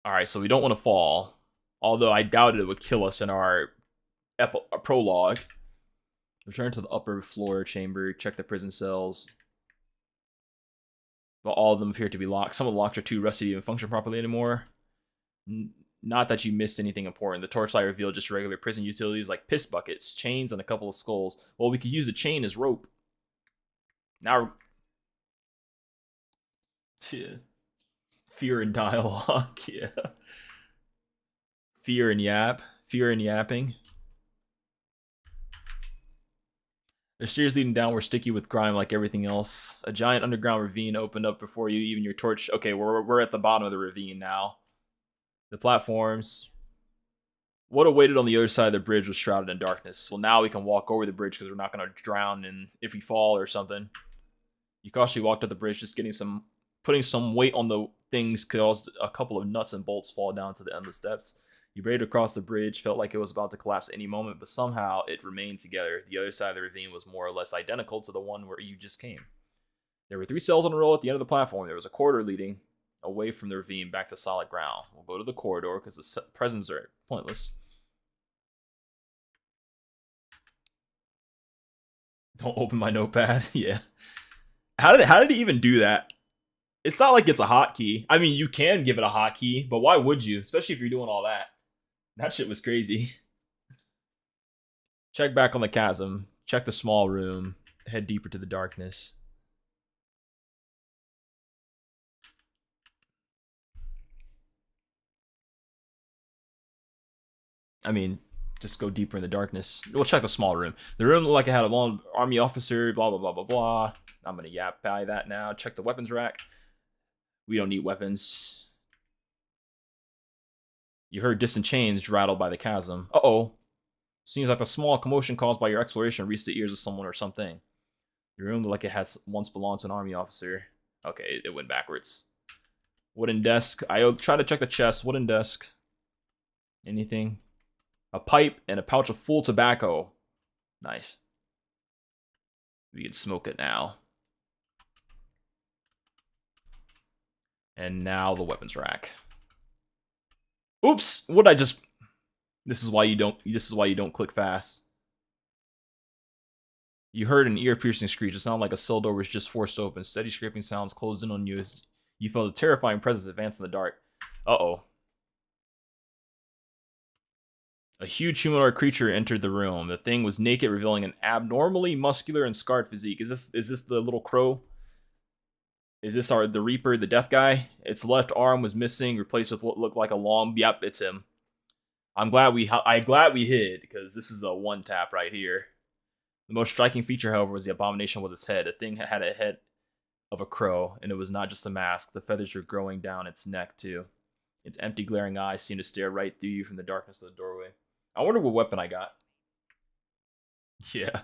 Alright, so we don't want to fall. Although I doubted it would kill us in our prologue. Return to the upper floor chamber. Check the prison cells. But all of them appear to be locked. Some of the locks are too rusty to even function properly anymore. Not that you missed anything important. The torchlight revealed just regular prison utilities like piss buckets, chains, and a couple of skulls. Well, we could use a chain as rope. Now... Yeah. Fear and dialogue, yeah. Fear and yap. Fear and yapping. The stairs leading down were sticky with grime like everything else. A giant underground ravine opened up before you, even your torch... Okay, we're at the bottom of the ravine now. The platforms. What awaited on the other side of the bridge was shrouded in darkness. Well, now we can walk over the bridge because we're not going to drown if we fall or something. You cautiously walked up the bridge, just putting some weight on the things caused a couple of nuts and bolts fall down to the endless depths. You braved across the bridge, felt like it was about to collapse any moment, but somehow it remained together. The other side of the ravine was more or less identical to the one where you just came. There were 3 cells on a row at the end of the platform. There was a corridor leading away from the ravine back to solid ground. We'll go to the corridor because the presents are pointless. Don't open my notepad. Yeah. How did he even do that? It's not like it's a hotkey. I mean, you can give it a hotkey, but why would you? Especially if you're doing all that. That shit was crazy. Check back on the chasm. Check the small room. Head deeper to the darkness. I mean, just go deeper in the darkness. We'll check the small room. The room looked like it had a long army officer, blah, blah, blah, blah, blah. I'm going to yap by that now. Check the weapons rack. We don't need weapons. You heard distant chains rattled by the chasm. Uh-oh. Seems like a small commotion caused by your exploration reached the ears of someone or something. The room looked like it has once belonged to an army officer. Okay, it went backwards. Wooden desk. I try to check the chest. Wooden desk. Anything? A pipe and a pouch of full tobacco. Nice. We can smoke it now. And now the weapons rack. Oops! What did I just... This is why you don't click fast. You heard an ear-piercing screech. It sounded like a cell door was just forced open. Steady scraping sounds closed in on you as you felt a terrifying presence advance in the dark. Uh-oh. A huge humanoid creature entered the room. The thing was naked, revealing an abnormally muscular and scarred physique. Is this the little crow? Is this the Reaper, the death guy? Its left arm was missing, replaced with what looked like a long... Yep, it's him. I'm glad we hid, because this is a one tap right here. The most striking feature, however, was the abomination was its head. The thing had a head of a crow, and it was not just a mask. The feathers were growing down its neck, too. Its empty, glaring eyes seemed to stare right through you from the darkness of the doorway. I wonder what weapon I got. Yeah.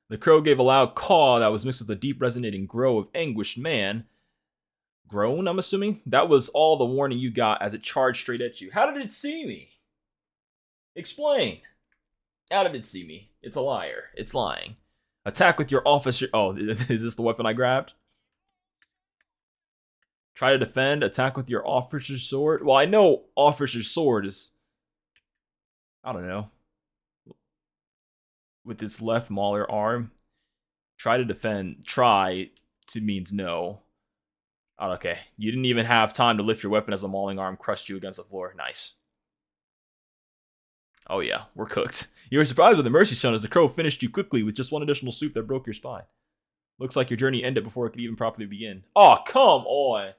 The crow gave a loud caw that was mixed with a deep, resonating groan of anguished man. Groan, I'm assuming? That was all the warning you got as it charged straight at you. How did it see me? Explain. How did it see me? It's a liar. It's lying. Attack with your officer... Oh, is this the weapon I grabbed? Try to defend. Attack with your officer's sword. Well, I know officer's sword is... I don't know. With its left mauler arm. Try to defend. Try to means no. Oh, okay. You didn't even have time to lift your weapon as the mauling arm crushed you against the floor. Nice. Oh yeah, we're cooked. You were surprised with the mercy shown as the crow finished you quickly with just one additional swoop that broke your spine. Looks like your journey ended before it could even properly begin. Oh, come on!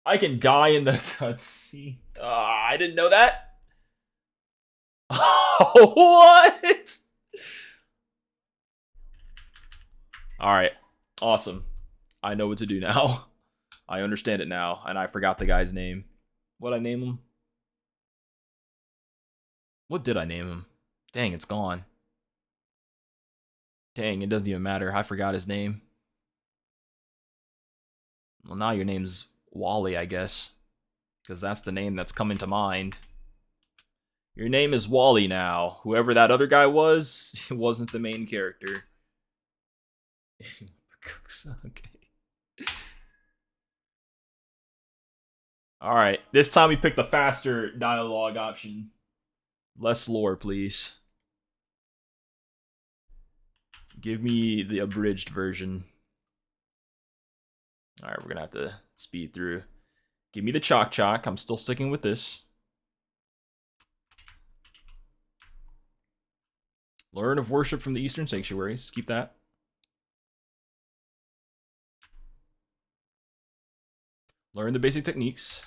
I can die in the cutscene. I didn't know that. What? Alright, awesome. I know what to do now. I understand it now, and I forgot the guy's name. What'd I name him? What did I name him? Dang, it's gone. Dang, it doesn't even matter. I forgot his name. Well, now your name's Wally, I guess. Because that's the name that's coming to mind. Your name is Wally now. Whoever that other guy was, it wasn't the main character. Okay. Alright, this time we picked the faster dialogue option. Less lore, please. Give me the abridged version. Alright, we're gonna have to speed through. Give me the Chok Chok. I'm still sticking with this. Learn of worship from the Eastern Sanctuaries. Keep that. Learn the basic techniques.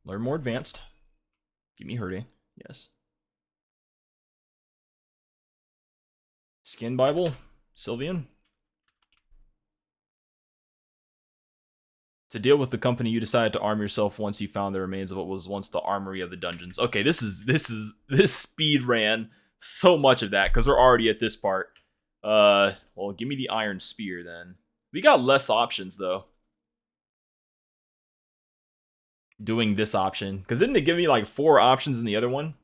Learn more advanced. Give me hurting. Yes. Skin Bible. Sylvian. To deal with the company, you decided to arm yourself once you found the remains of what was once the armory of the dungeons. Okay, this speed ran so much of that because we're already at this part. Well, give me the iron spear then. We got less options though. Doing this option, because didn't it give me like 4 options in the other one?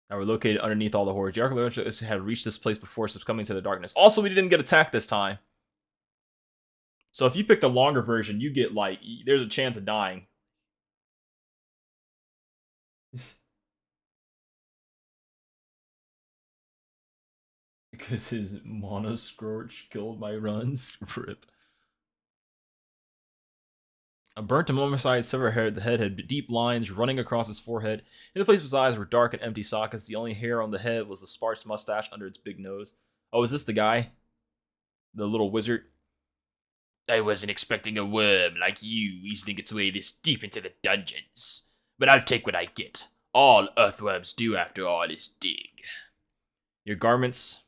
Now we're located underneath all the hordes. The archaeologists had reached this place before succumbing to the darkness. Also, we didn't get attacked this time. So if you pick the longer version, you get like, there's a chance of dying. Because his Mono Scorch killed my runs. Rip. A burnt and mummified severed head, the head had deep lines running across his forehead. In the place of his eyes were dark and empty sockets. The only hair on the head was the sparse mustache under its big nose. Oh, is this the guy? The little wizard? I wasn't expecting a worm like you easing its way this deep into the dungeons. but I'll take what I get. All earthworms do, after all, is dig. Your garments?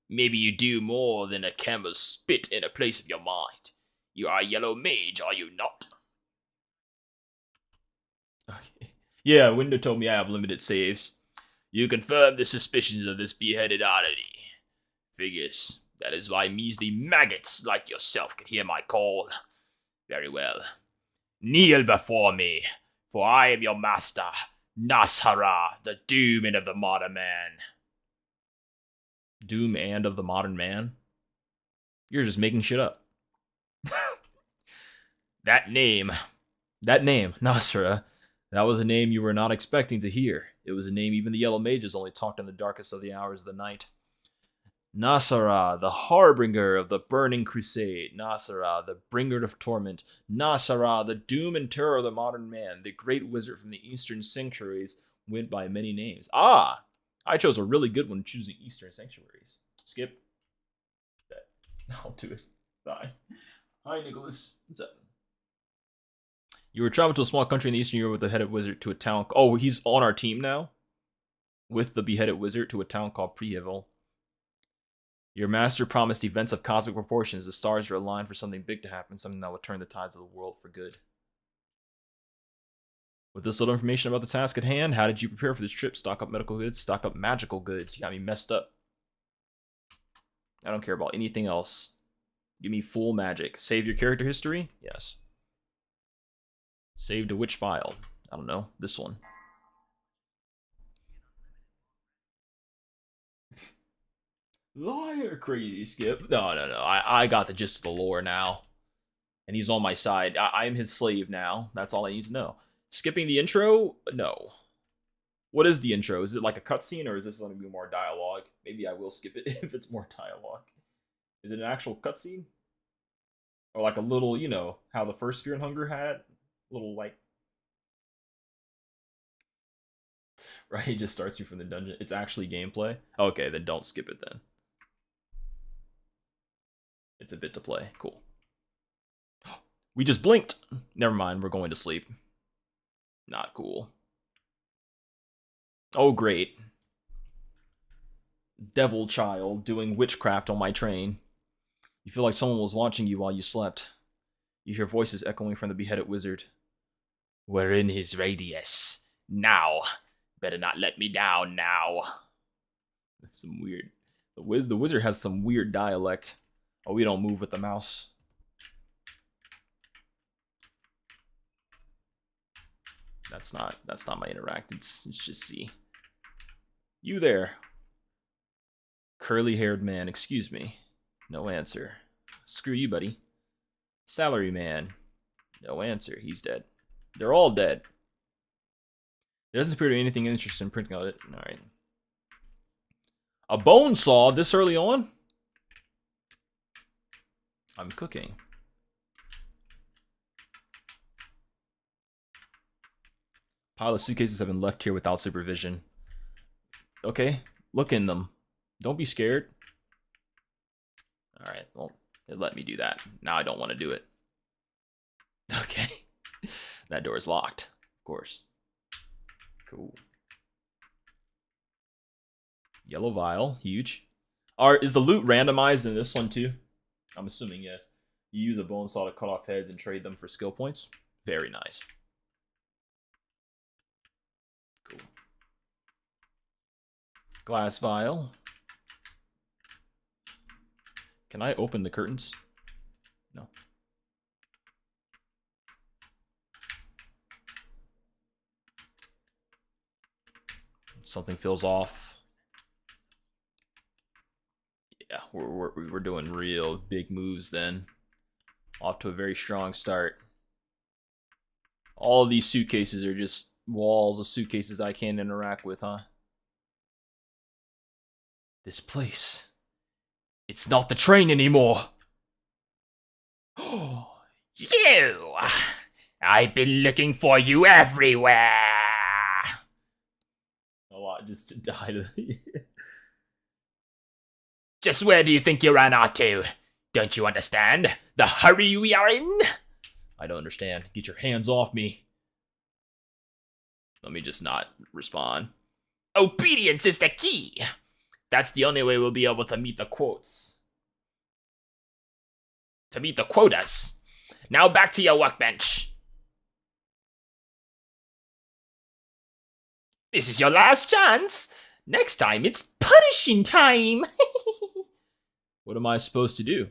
Maybe you do more than a camel's spit in a place of your mind. You are a yellow mage, are you not? Okay. Yeah, Window told me I have limited saves. You confirm the suspicions of this beheaded oddity. Figures. That is why measly maggots like yourself can hear my call. Very well. Kneel before me, for I am your master, Nashara, the doom and of the modern man. Doom and of the modern man? You're just making shit up. That name, Nashara, that was a name you were not expecting to hear. It was a name even the Yellow Mages only talked in the darkest of the hours of the night. Nasara, the harbinger of the burning crusade. Nasara, the bringer of torment. Nasara, the doom and terror of the modern man. The great wizard from the Eastern Sanctuaries went by many names. Ah! I chose a really good one choosing Eastern Sanctuaries. Skip. I'll do it. Bye. Hi, Nicholas. What's up? You were traveling to a small country in the Eastern Europe with the beheaded wizard to a town... Oh, he's on our team now? With the beheaded wizard to a town called Prieval. Your master promised events of cosmic proportions. The stars are aligned for something big to happen, something that will turn the tides of the world for good. With this little information about the task at hand, how did you prepare for this trip? Stock up medical goods, stock up magical goods. You got me messed up. I don't care about anything else. Give me full magic. Save your character history? Yes. Save to which file? I don't know. This one. Liar, crazy Skip. No. I got the gist of the lore now. And he's on my side. I am his slave now. That's all I need to know. Skipping the intro? No. What is the intro? Is it like a cutscene, or is this going to be more dialogue? Maybe I will skip it if it's more dialogue. Is it an actual cutscene? Or like a little, you know, how the first Fear and Hunger had? Little, like... Right, he just starts you from the dungeon. It's actually gameplay? Okay, then don't skip it then. It's a bit to play. Cool. We just blinked! Never mind, we're going to sleep. Not cool. Oh, great. Devil child doing witchcraft on my train. You feel like someone was watching you while you slept. You hear voices echoing from the beheaded wizard. We're in his radius. Now. Better not let me down now. That's some weird... The wizard has some weird dialect. Oh, we don't move with the mouse. That's not my interact. It's just C. You there. Curly-haired man, excuse me. No answer. Screw you, buddy. Salary man. No answer. He's dead. They're all dead. There doesn't appear to be anything interesting in printing out it. Alright. A bone saw this early on? I'm cooking. Pile of suitcases have been left here without supervision. Okay, look in them. Don't be scared. Alright, well, it let me do that. Now I don't want to do it. Okay. That door is locked, of course. Cool. Yellow vial, huge. Is the loot randomized in this one too? I'm assuming yes. You use a bone saw to cut off heads and trade them for skill points. Very nice. Cool. Glass vial. Can I open the curtains? No. Something feels off. Yeah, we're doing real big moves then. Off to a very strong start. All of these suitcases are just walls of suitcases I can't interact with, huh? This place. It's not the train anymore. You! I've been looking for you everywhere. A lot just to die to the... Just where do you think you ran out to? Don't you understand? The hurry we are in? I don't understand. Get your hands off me. Let me just not respond. Obedience is the key. That's the only way we'll be able to meet the quotes. To meet the quotas. Now back to your workbench. This is your last chance. Next time, it's punishing time. What am I supposed to do?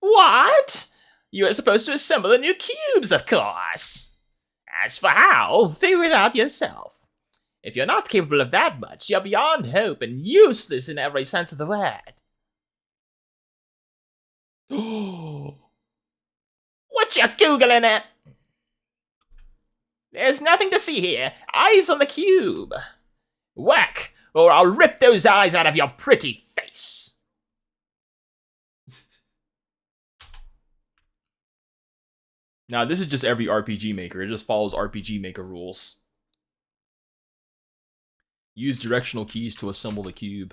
What? You are supposed to assemble the new cubes, of course. As for how, figure it out yourself. If you're not capable of that much, you're beyond hope and useless in every sense of the word. What you googling at? There's nothing to see here. Eyes on the cube. Whack, or I'll rip those eyes out of your pretty face. Now, this is just every RPG Maker. It just follows RPG Maker rules. Use directional keys to assemble the cube.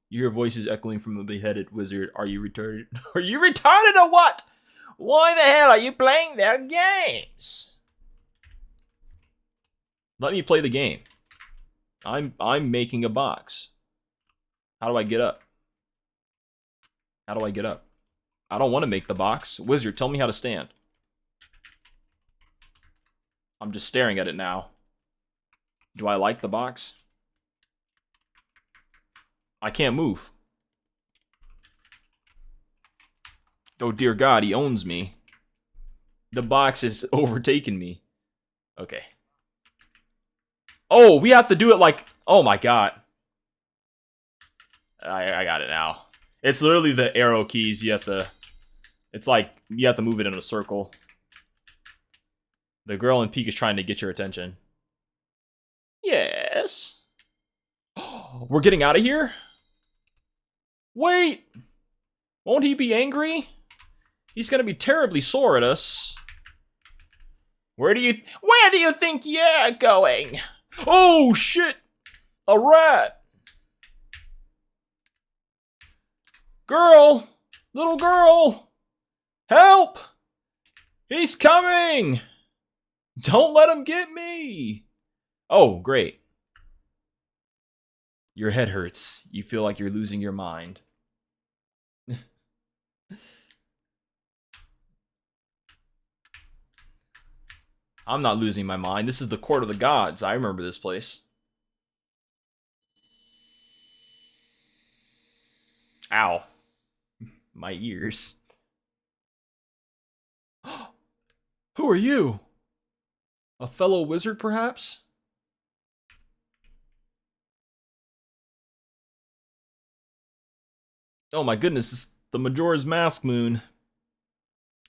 You hear voices echoing from the beheaded wizard. Are you retarded? Are you retarded or what? Why the hell are you playing their games? Let me play the game. I'm making a box. How do I get up? How do I get up? I don't want to make the box. Wizard, tell me how to stand. I'm just staring at it now. Do I like the box? I can't move. Oh dear God, he owns me. The box has overtaken me. Okay. Oh, we have to do it like... Oh my God. I got it now. It's literally the arrow keys. You have to... It's like, you have to move it in a circle. The girl in Peak is trying to get your attention. Yes. We're getting out of here? Wait! Won't he be angry? He's gonna be terribly sore at us. Where do you think you're going? Oh, shit! A rat! Girl! Little girl! Help! He's coming! Don't let him get me! Oh, great. Your head hurts. You feel like you're losing your mind. I'm not losing my mind. This is the Court of the Gods. I remember this place. Ow. My ears. Who are you? A fellow wizard, perhaps? Oh my goodness, it's the Majora's Mask moon.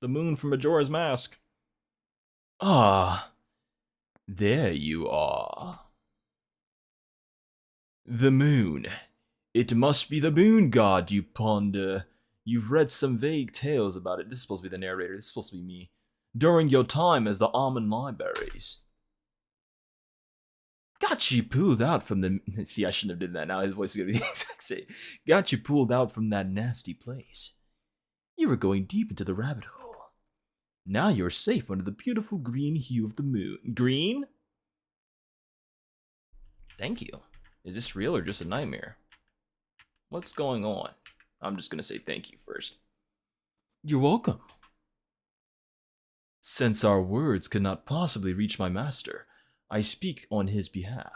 The moon from Majora's Mask. Ah, there you are. The moon. It must be the moon god, you ponder. You've read some vague tales about it. This is supposed to be the narrator. This is supposed to be me. During your time as the Almond Libraries. Got you pulled out from the... See, I shouldn't have done that. Now his voice is going to be the exact same. Got you pulled out from that nasty place. You were going deep into the rabbit hole. Now you're safe under the beautiful green hue of the moon. Green? Thank you. Is this real or just a nightmare? What's going on? I'm just going to say thank you first. You're welcome. Since our words could not possibly reach my master, I speak on his behalf.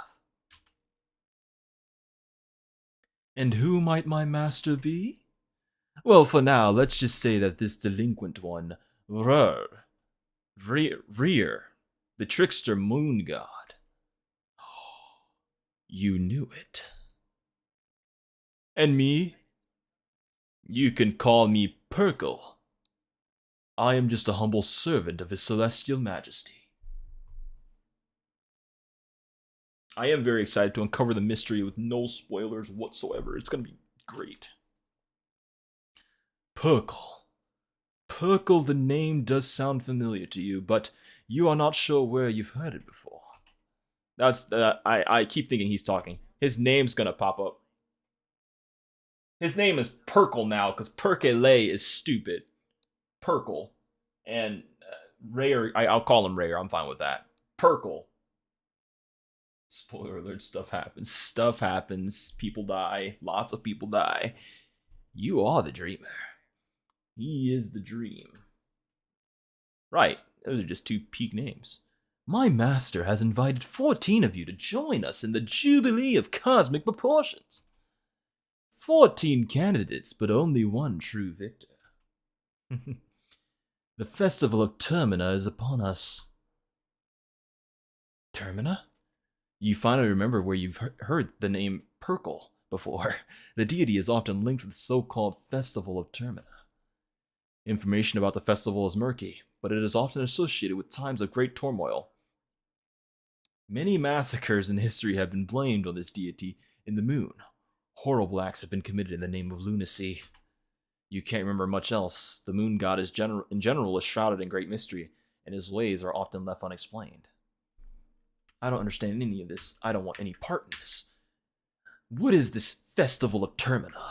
And who might my master be? Well, for now, let's just say that this delinquent one, Rear, the trickster moon god. You knew it. And me? You can call me Perkle. I am just a humble servant of his celestial majesty. I am very excited to uncover the mystery with no spoilers whatsoever. It's going to be great. Perkle. Perkle, the name does sound familiar to you, but you are not sure where you've heard it before. That's I keep thinking he's talking. His name's gonna pop up. His name is Perkle now, because Perkele is stupid. Perkle. And Rayer, I'll call him Rayer, I'm fine with that. Perkle. Spoiler alert, stuff happens. Stuff happens. People die. Lots of people die. You are the dreamer. He is the dream. Right, those are just two peak names. My master has invited 14 of you to join us in the Jubilee of Cosmic Proportions. 14 candidates, but only one true victor. The festival of Termina is upon us. Termina? You finally remember where you've heard the name Perkle before. The deity is often linked with the so-called Festival of Termina. Information about the festival is murky, but it is often associated with times of great turmoil. Many massacres in history have been blamed on this deity in the moon. Horrible acts have been committed in the name of lunacy. You can't remember much else. The moon god in general is shrouded in great mystery, and his ways are often left unexplained. I don't understand any of this. I don't want any part in this. What is this festival of Termina?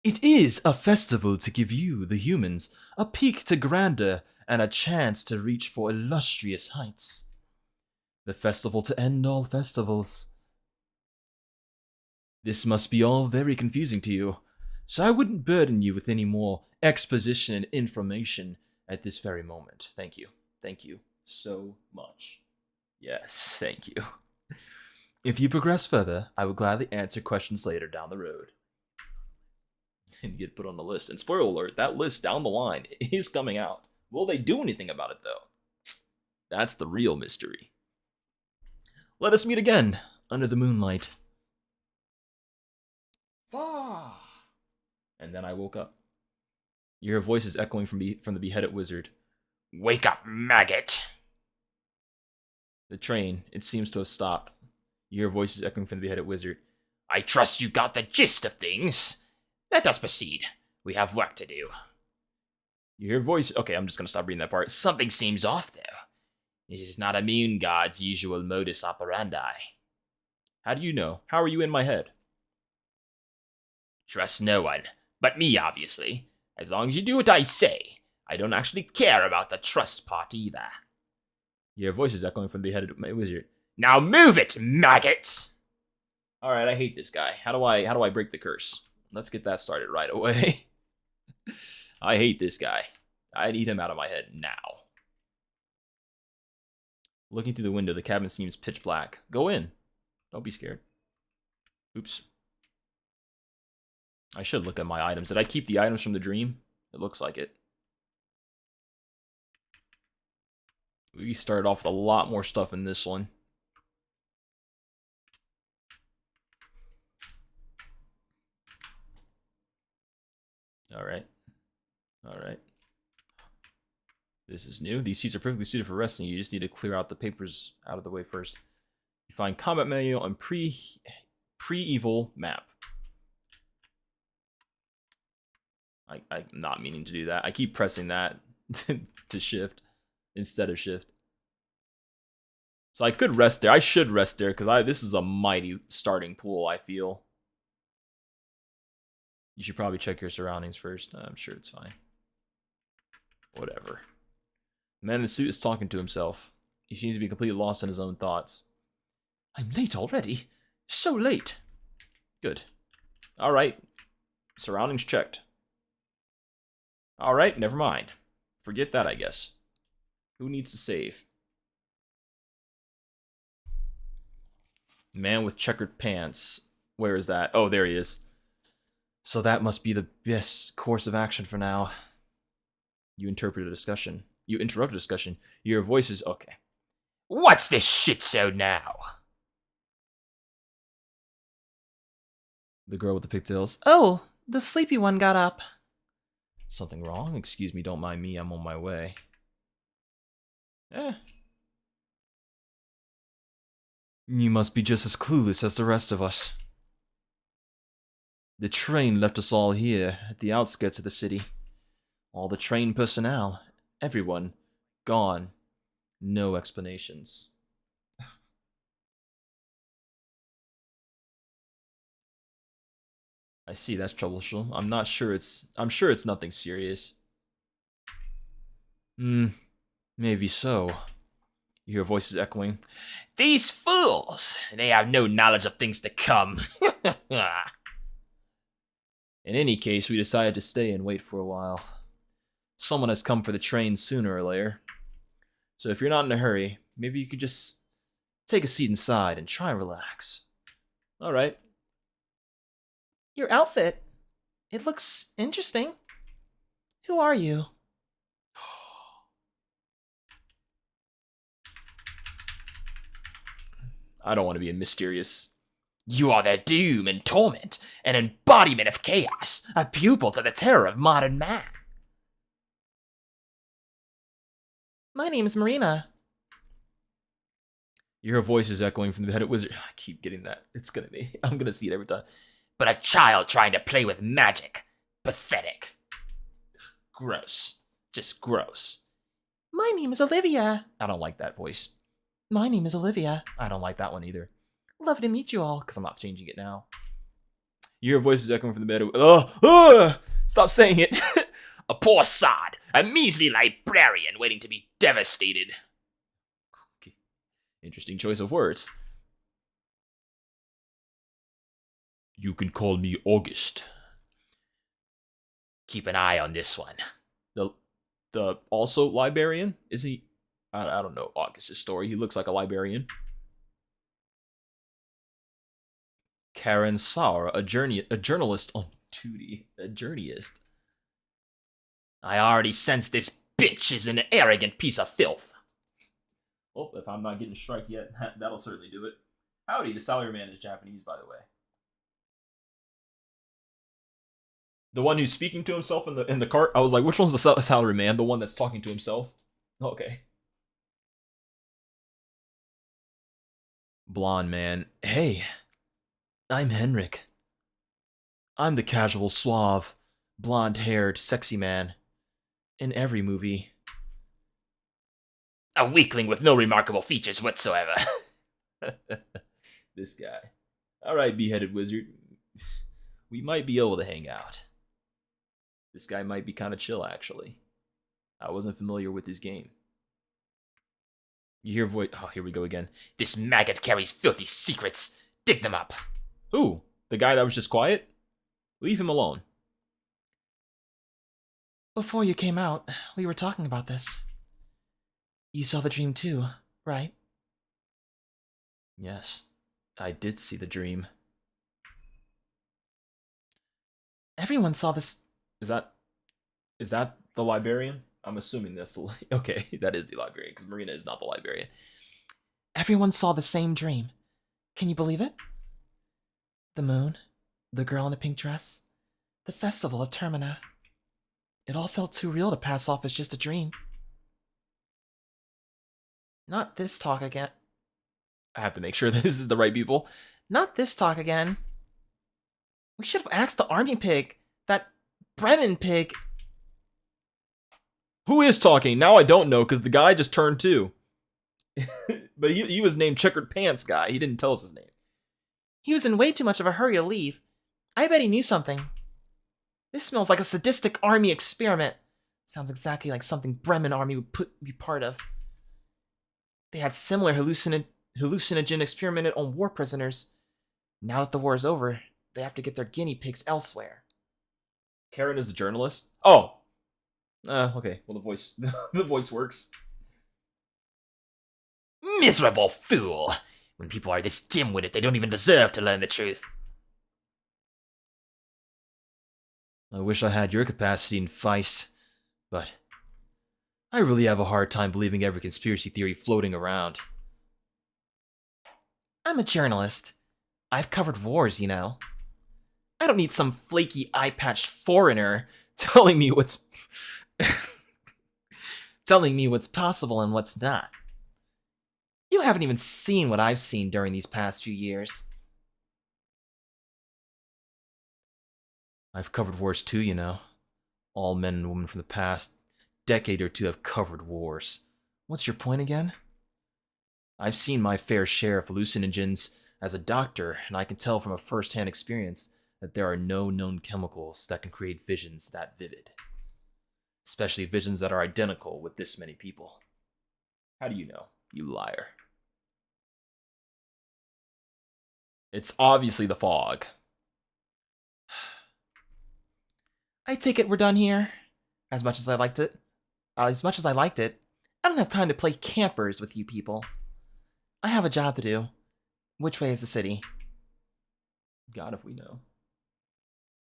It is a festival to give you, the humans, a peek to grandeur and a chance to reach for illustrious heights. The festival to end all festivals. This must be all very confusing to you, so I wouldn't burden you with any more exposition and information at this very moment. Thank you. Thank you so much. Yes, thank you. If you progress further, I will gladly answer questions later down the road. And get put on the list. And spoiler alert, that list down the line is coming out. Will they do anything about it, though? That's the real mystery. Let us meet again under the moonlight. Fah! And then I woke up. You hear voices echoing from the beheaded wizard. Wake up, maggot! The train, it seems to have stopped. You hear voices echoing from the beheaded wizard. I trust you got the gist of things. Let us proceed. We have work to do. You hear voice. Okay, I'm just gonna stop reading that part. Something seems off, though. This is not a moon god's usual modus operandi. How do you know? How are you in my head? Trust no one. But me, obviously. As long as you do what I say. I don't actually care about the trust part either. You hear voices echoing from the beheaded wizard. Now move it, maggots! Alright, I hate this guy. How do I break the curse? Let's get that started right away. I hate this guy. I need him out of my head now. Looking through the window, the cabin seems pitch black. Go in. Don't be scared. Oops. I should look at my items. Did I keep the items from the dream? It looks like it. We started off with a lot more stuff in this one. Alright. Alright. This is new. These seats are perfectly suited for resting. You just need to clear out the papers out of the way first. You find combat manual and pre-evil map. I'm not meaning to do that. I keep pressing that to shift instead of shift. So I could rest there. I should rest there because this is a mighty starting pool, I feel. You should probably check your surroundings first. I'm sure it's fine. Whatever. The man in the suit is talking to himself. He seems to be completely lost in his own thoughts. I'm late already. So late. Good. Alright. Surroundings checked. Alright, never mind. Forget that, I guess. Who needs to save? Man with checkered pants. Where is that? Oh, there he is. So that must be the best course of action for now. You interrupt a discussion. You hear voices. Okay. What's this shit so now? The girl with the pigtails. Oh, the sleepy one got up. Something wrong? Excuse me, don't mind me. I'm on my way. You must be just as clueless as the rest of us. The train left us all here, at the outskirts of the city. All the train personnel, everyone, gone. No explanations. I see, that's troublesome. I'm sure it's nothing serious. Maybe so. You hear voices echoing. These fools! They have no knowledge of things to come. In any case, we decided to stay and wait for a while. Someone has come for the train sooner or later. So if you're not in a hurry, maybe you could just take a seat inside and try and relax. Alright. Your outfit. It looks interesting. Who are you? I don't want to be a mysterious. You are their doom and torment, an embodiment of chaos, a pupil to the terror of modern man. My name is Marina. You hear voices echoing from the beheaded wizard. I keep getting that. It's gonna be. I'm gonna see it every time. But a child trying to play with magic. Pathetic. Gross. Just gross. My name is Olivia. I don't like that voice. My name is Olivia. I don't like that one either. Lovely to meet you all. Because I'm not changing it now. You hear voices echoing from the beheaded. Stop saying it. A poor sod, a measly librarian waiting to be devastated. Okay. Interesting choice of words. You can call me August. Keep an eye on this one. The also librarian? Is he? I don't know August's story. He looks like a librarian. Karen Sauer, a journalist on duty. A journeyist. I already sense this bitch is an arrogant piece of filth. Oh, if I'm not getting a strike yet, that'll certainly do it. Howdy, the salaryman is Japanese, by the way. The one who's speaking to himself in the cart. I was like, which one's the salaryman? The one that's talking to himself. Okay. Blonde man. Hey, I'm Henrik. I'm the casual, suave, blonde-haired, sexy man in every movie. A weakling with no remarkable features whatsoever. This guy. Alright, beheaded wizard. We might be able to hang out. This guy might be kind of chill, actually. I wasn't familiar with his game. You hear voice. Oh, here we go again. This maggot carries filthy secrets. Dig them up. Who? The guy that was just quiet? Leave him alone. Before you came out, we were talking about this. You saw the dream too, right? Yes, I did see the dream. Everyone saw this. Is that the librarian? I'm assuming that's the okay, that is the librarian, because Marina is not the librarian. Everyone saw the same dream. Can you believe it? The moon, the girl in the pink dress, the festival of Termina. It all felt too real to pass off as just a dream. Not this talk again. I have to make sure this is the right people. Not this talk again. We should have asked the army pig. That Bremen pig. Who is talking? Now I don't know, because the guy just turned too. But he was named Checkered Pants Guy. He didn't tell us his name. He was in way too much of a hurry to leave. I bet he knew something. This smells like a sadistic army experiment. Sounds exactly like something Bremen army would be part of. They had similar hallucinogen experimented on war prisoners. Now that the war is over, they have to get their guinea pigs elsewhere. Karen is the journalist? Oh! Okay. Well, the voice works. Miserable fool! When people are this dim-witted, they don't even deserve to learn the truth. I wish I had your capacity in Feist, but I really have a hard time believing every conspiracy theory floating around. I'm a journalist. I've covered wars, you know. I don't need some flaky eye-patched foreigner telling me what's possible and what's not. You haven't even seen what I've seen during these past few years. I've covered wars too, you know. All men and women from the past decade or two have covered wars. What's your point again? I've seen my fair share of hallucinogens as a doctor, and I can tell from a first-hand experience that there are no known chemicals that can create visions that vivid. Especially visions that are identical with this many people. How do you know? You liar. It's obviously the fog. I take it we're done here. As much as I liked it, I don't have time to play campers with you people. I have a job to do. Which way is the city? God, if we know.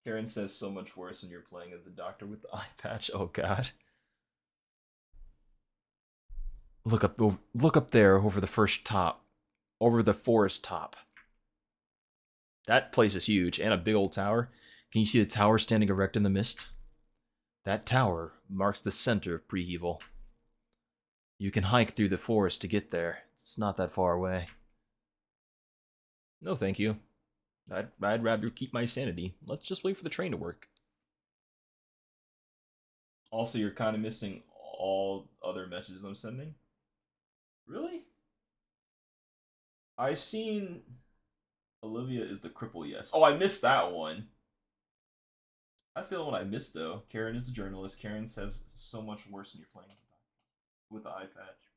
Karen says so much worse when you're playing as the doctor with the eye patch. Oh God. Look up there over the forest top. That place is huge and a big old tower. Can you see the tower standing erect in the mist? That tower marks the center of Prehevel. You can hike through the forest to get there. It's not that far away. No, thank you. I'd rather keep my sanity. Let's just wait for the train to work. Also, you're kind of missing all other messages I'm sending. Really? I've seen Olivia is the cripple, yes. Oh, I missed that one. That's the other one I missed, though. Karen is the journalist. Karen says it's so much worse when you're playing with the eye patch.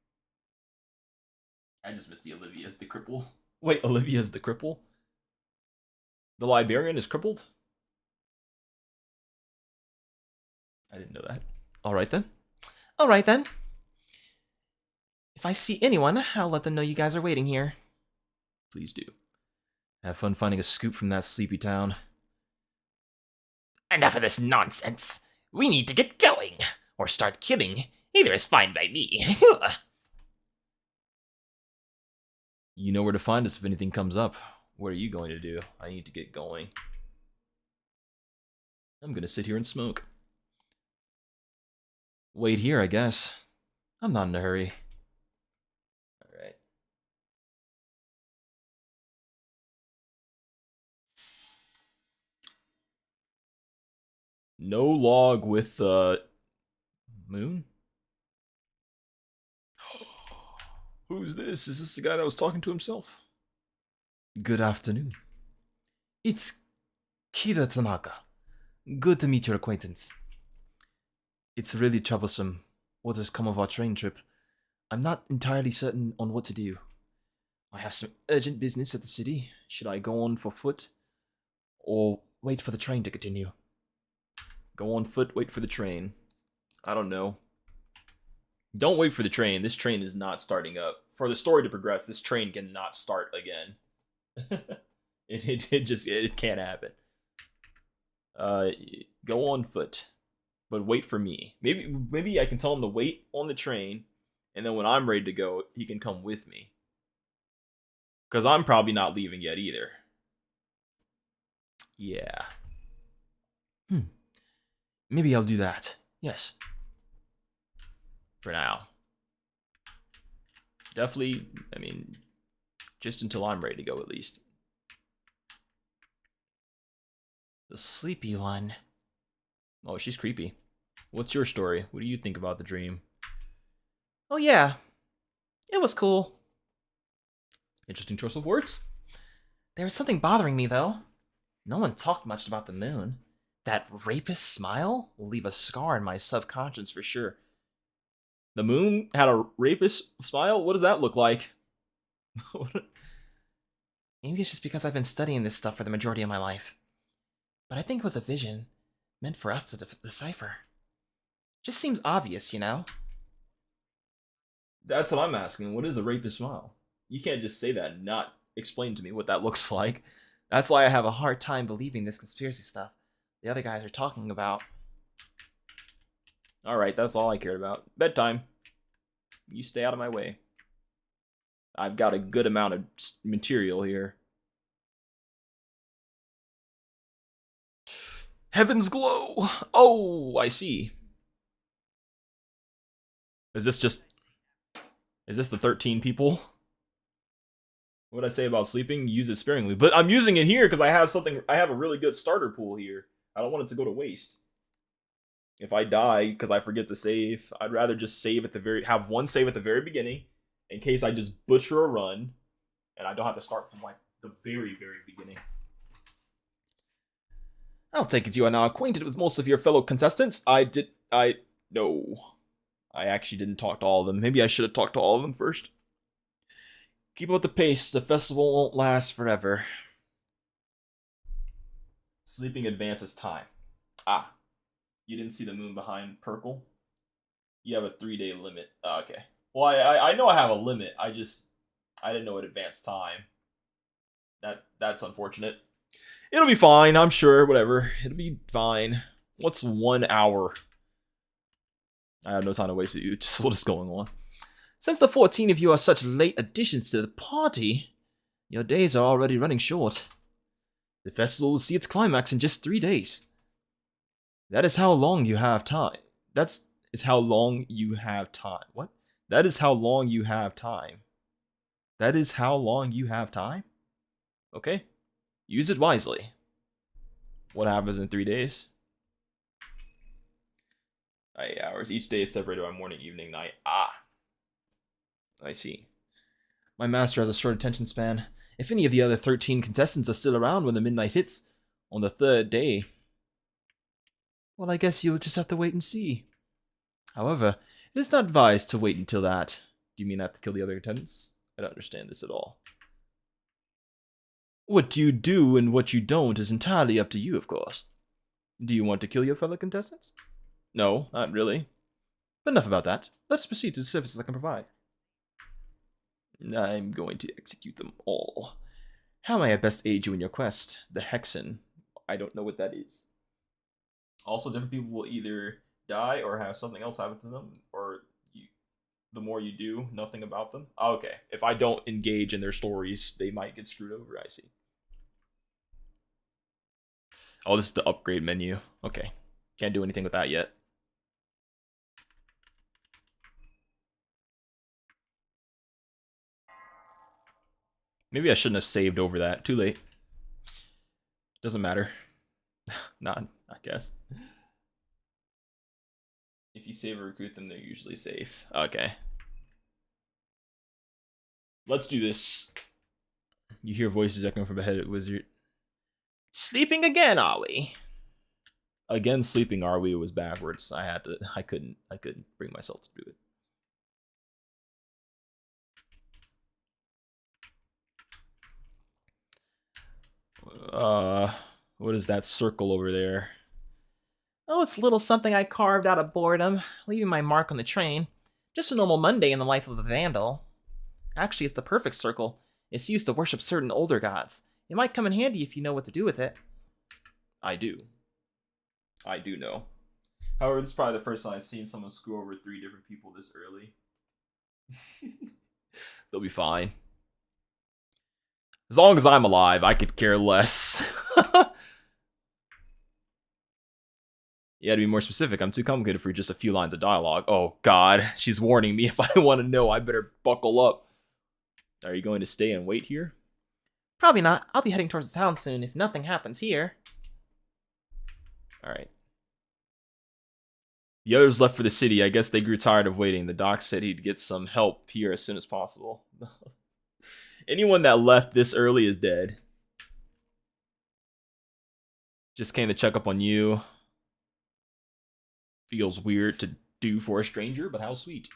I just missed the Olivia is the cripple. Wait, Olivia is the cripple? The librarian is crippled? I didn't know that. Alright then. Alright then. If I see anyone, I'll let them know you guys are waiting here. Please do. Have fun finding a scoop from that sleepy town. Enough of this nonsense. We need to get going, or start killing. Either is fine by me. You know where to find us if anything comes up. What are you going to do? I need to get going. I'm gonna sit here and smoke. Wait here, I guess. I'm not in a hurry. Alright. No log with moon? Who's this? Is this the guy that was talking to himself? Good afternoon. It's Kira Tanaka. Good to meet your acquaintance. It's really troublesome what has come of our train trip. I'm not entirely certain on what to do. I have some urgent business at the city. Should I go on for foot? Or wait for the train to continue? Go on foot, wait for the train. I don't know. Don't wait for the train. This train is not starting up. For the story to progress, this train cannot start again. It can't happen. Go on foot, but wait for me. Maybe I can tell him to wait on the train, and then when I'm ready to go, he can come with me. Because I'm probably not leaving yet either. Yeah. Maybe I'll do that. Yes. For now. Definitely, I mean, just until I'm ready to go at least. The sleepy one. Oh, she's creepy. What's your story? What do you think about the dream? Oh yeah. It was cool. Interesting choice of words. There was something bothering me, though. No one talked much about the moon. That rapist smile will leave a scar in my subconscious for sure. The moon had a rapist smile? What does that look like? Maybe it's just because I've been studying this stuff for the majority of my life. But I think it was a vision meant for us to decipher. Just seems obvious, you know? That's what I'm asking. What is a rapist smile? You can't just say that and not explain to me what that looks like. That's why I have a hard time believing this conspiracy stuff the other guys are talking about. Alright, that's all I cared about. Bedtime. You stay out of my way. I've got a good amount of material here. Heaven's glow! Oh, I see. Is this the 13 people? What did I say about sleeping? Use it sparingly. But I'm using it here because I have a really good starter pool here. I don't want it to go to waste. If I die because I forget to save, I'd rather just have one save at the very beginning in case I just butcher a run and I don't have to start from like the very, very beginning. I'll take it you are now acquainted with most of your fellow contestants. No. I actually didn't talk to all of them. Maybe I should have talked to all of them first. Keep up the pace. The festival won't last forever. Sleeping advances time. Ah, you didn't see the moon behind Perkle? You have a 3-day limit. Oh, okay. Well, I know I have a limit. I didn't know it advanced time. That's unfortunate. It'll be fine, I'm sure. Whatever. It'll be fine. What's 1 hour? I have no time to waste with you. Just what is going on? Since the 14 of you are such late additions to the party, your days are already running short. The festival will see its climax in just 3 days. That is how long you have time. Is how long you have time. What? That is how long you have time. That is how long you have time? Okay. Use it wisely. What happens in 3 days? 8 hours. Each day is separated by morning, evening, night. Ah. I see. My master has a short attention span. If any of the other 13 contestants are still around when the midnight hits on the 3rd day, well, I guess you'll just have to wait and see. However, it is not advised to wait until that. Do you mean I have to kill the other contestants? I don't understand this at all. What you do and what you don't is entirely up to you, of course. Do you want to kill your fellow contestants? No, not really. But enough about that. Let's proceed to the services I can provide. I'm going to execute them all. How may I best aid you in your quest? The Hexen. I don't know what that is. Also, different people will either die or have something else happen to them, or the more you do, nothing about them. Okay, if I don't engage in their stories, they might get screwed over, I see. Oh, this is the upgrade menu. Okay, can't do anything with that yet. Maybe I shouldn't have saved over that. Too late. Doesn't matter. Not, I guess. If you save or recruit them, they're usually safe. Okay. Let's do this. You hear voices echoing from ahead of Wizard. Sleeping again, are we? Again, sleeping are we? It was backwards. I couldn't bring myself to do it. What is that circle over there? Oh, it's a little something I carved out of boredom, leaving my mark on the train. Just a normal Monday in the life of a vandal. Actually, it's the perfect circle. It's used to worship certain older gods. It might come in handy if you know what to do with it. I do. I do know. However, this is probably the first time I've seen someone screw over 3 different people this early. They'll be fine. As long as I'm alive, I could care less. You had to be more specific. I'm too complicated for just a few lines of dialogue. Oh, God. She's warning me. If I want to know, I better buckle up. Are you going to stay and wait here? Probably not. I'll be heading towards the town soon if nothing happens here. Alright. The others left for the city. I guess they grew tired of waiting. The doc said he'd get some help here as soon as possible. Anyone that left this early is dead. Just came to check up on you. Feels weird to do for a stranger, but how sweet.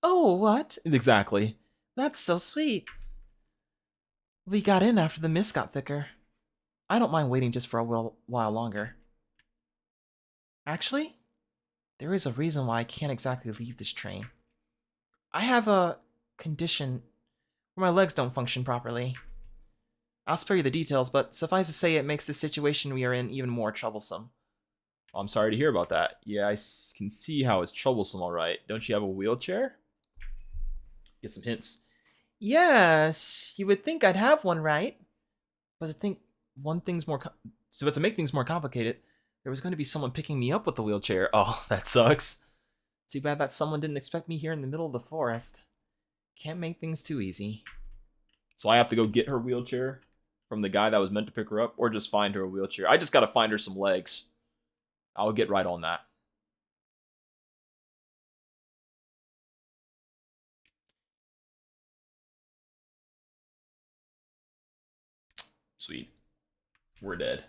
Oh, what? Exactly. That's so sweet. We got in after the mist got thicker. I don't mind waiting just for a while longer. Actually, there is a reason why I can't exactly leave this train. I have a condition where my legs don't function properly. I'll spare you the details, but suffice to say it makes the situation we are in even more troublesome. I'm sorry to hear about that. Yeah, I can see how it's troublesome, alright. Don't you have a wheelchair? Get some hints. Yes, you would think I'd have one, right? But to make things more complicated, there was going to be someone picking me up with the wheelchair. Oh, that sucks. Too bad that someone didn't expect me here in the middle of the forest. Can't make things too easy. So I have to go get her wheelchair from the guy that was meant to pick her up, or just find her a wheelchair. I just gotta find her some legs. I'll get right on that. Sweet. We're dead.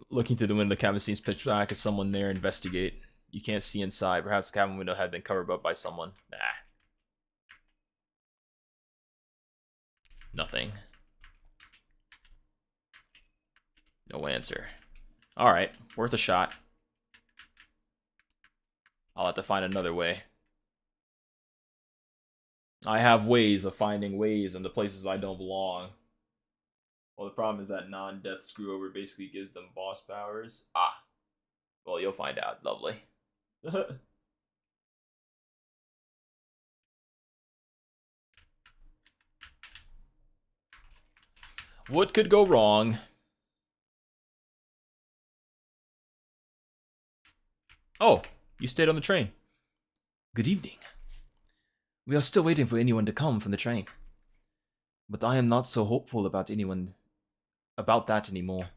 Looking through the window, the cabin seems pitch black. Is someone there? Investigate. You can't see inside. Perhaps the cabin window had been covered up by someone. Nah. Nothing. No answer. Alright, worth a shot. I'll have to find another way. I have ways of finding ways into places I don't belong. Well, the problem is that non-death screwover basically gives them boss powers. Ah. Well, you'll find out. Lovely. What could go wrong? Oh, you stayed on the train. Good evening. We are still waiting for anyone to come from the train. But I am not so hopeful about that anymore.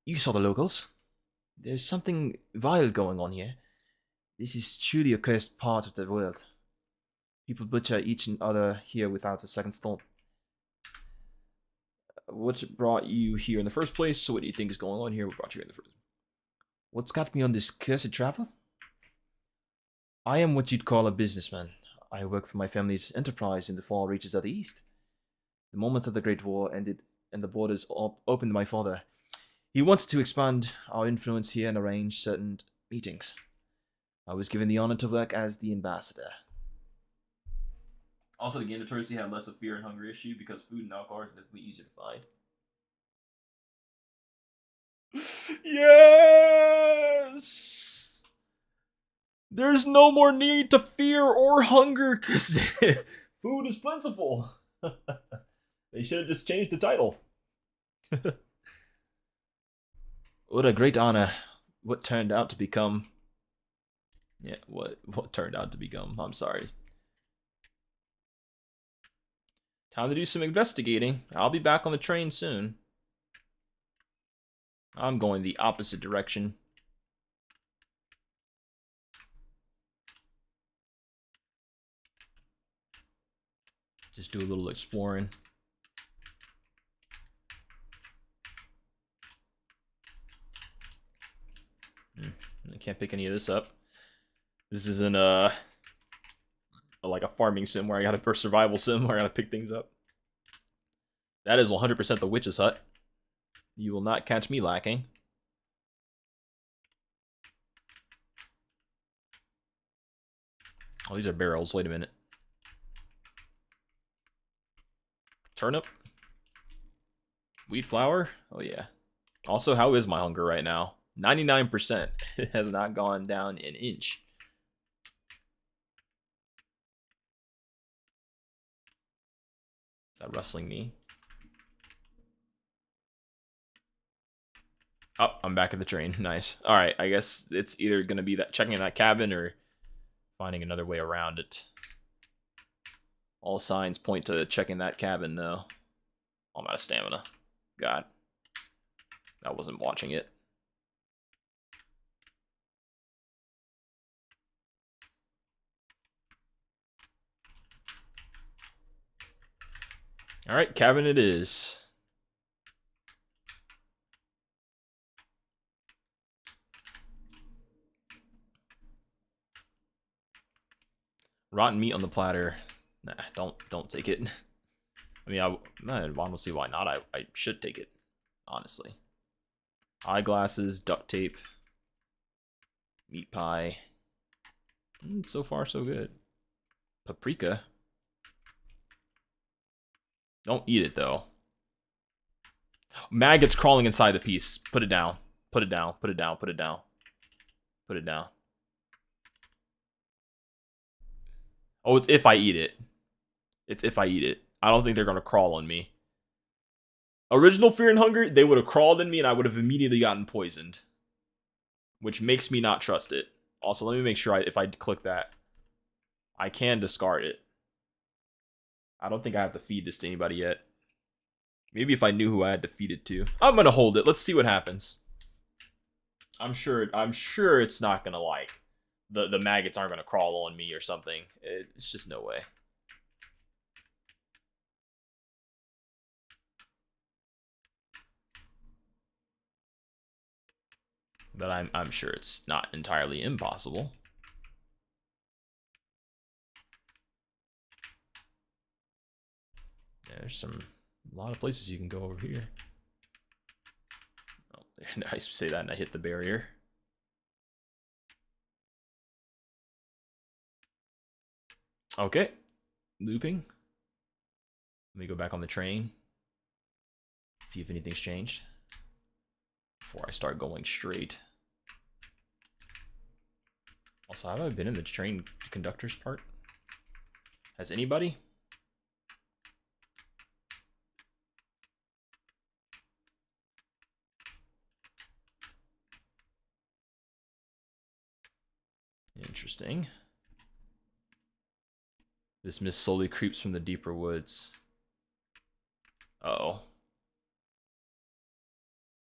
You saw the locals. There's something vile going on here. This is truly a cursed part of the world. People butcher each other here without a second thought. What brought you here in the first place? So what do you think is going on here? What brought you here in the first place? What's got me on this cursed travel? I am what you'd call a businessman. I work for my family's enterprise in the far reaches of the East. The moment of the Great War ended and the borders opened to my father, he wanted to expand our influence here and arrange certain meetings. I was given the honor to work as the ambassador. Also, the game notoriously had less of fear and hunger issue because food and alcohol is definitely easier to find. Yes! There's no more need to fear or hunger because food is plentiful. They should have just changed the title. What a great honor. What turned out to become... Yeah, what turned out to become. I'm sorry. Time to do some investigating. I'll be back on the train soon. I'm going the opposite direction. Just do a little exploring. I can't pick any of this up. This isn't like a farming sim where I gotta, or survival sim where I gotta pick things up. That is 100% the witch's hut. You will not catch me lacking. Oh, these are barrels. Wait a minute. Turnip. Wheat flour. Oh, yeah. Also, how is my hunger right now? 99%. It has not gone down an inch. Is that rustling me? Oh, I'm back at the train. Nice. Alright, I guess it's either going to be that checking that cabin or finding another way around it. All signs point to checking that cabin, though. Oh, I'm out of stamina. God. I wasn't watching it. Alright, cabin it is. Rotten meat on the platter. Nah, don't take it. I mean, I want to see why not. I should take it, honestly. Eyeglasses, duct tape, meat pie. So far, so good. Paprika. Don't eat it, though. Maggots crawling inside the piece. Put it down. Put it down. Put it down. Put it down. Put it down. Oh, it's if I eat it. It's if I eat it. I don't think they're going to crawl on me. Original Fear and Hunger, they would have crawled on me and I would have immediately gotten poisoned. Which makes me not trust it. Also, let me make sure if I click that, I can discard it. I don't think I have to feed this to anybody yet. Maybe if I knew who I had to feed it to. I'm going to hold it. Let's see what happens. I'm sure it's not going to like... The maggots aren't going to crawl on me or something. It's just no way. But I'm sure it's not entirely impossible. Yeah, there's a lot of places you can go over here. Oh, I say that and I hit the barrier. Okay, looping. Let me go back on the train. See if anything's changed before I start going straight. Also, have I been in the train conductor's part? Has anybody? Interesting. This mist slowly creeps from the deeper woods. Uh-oh.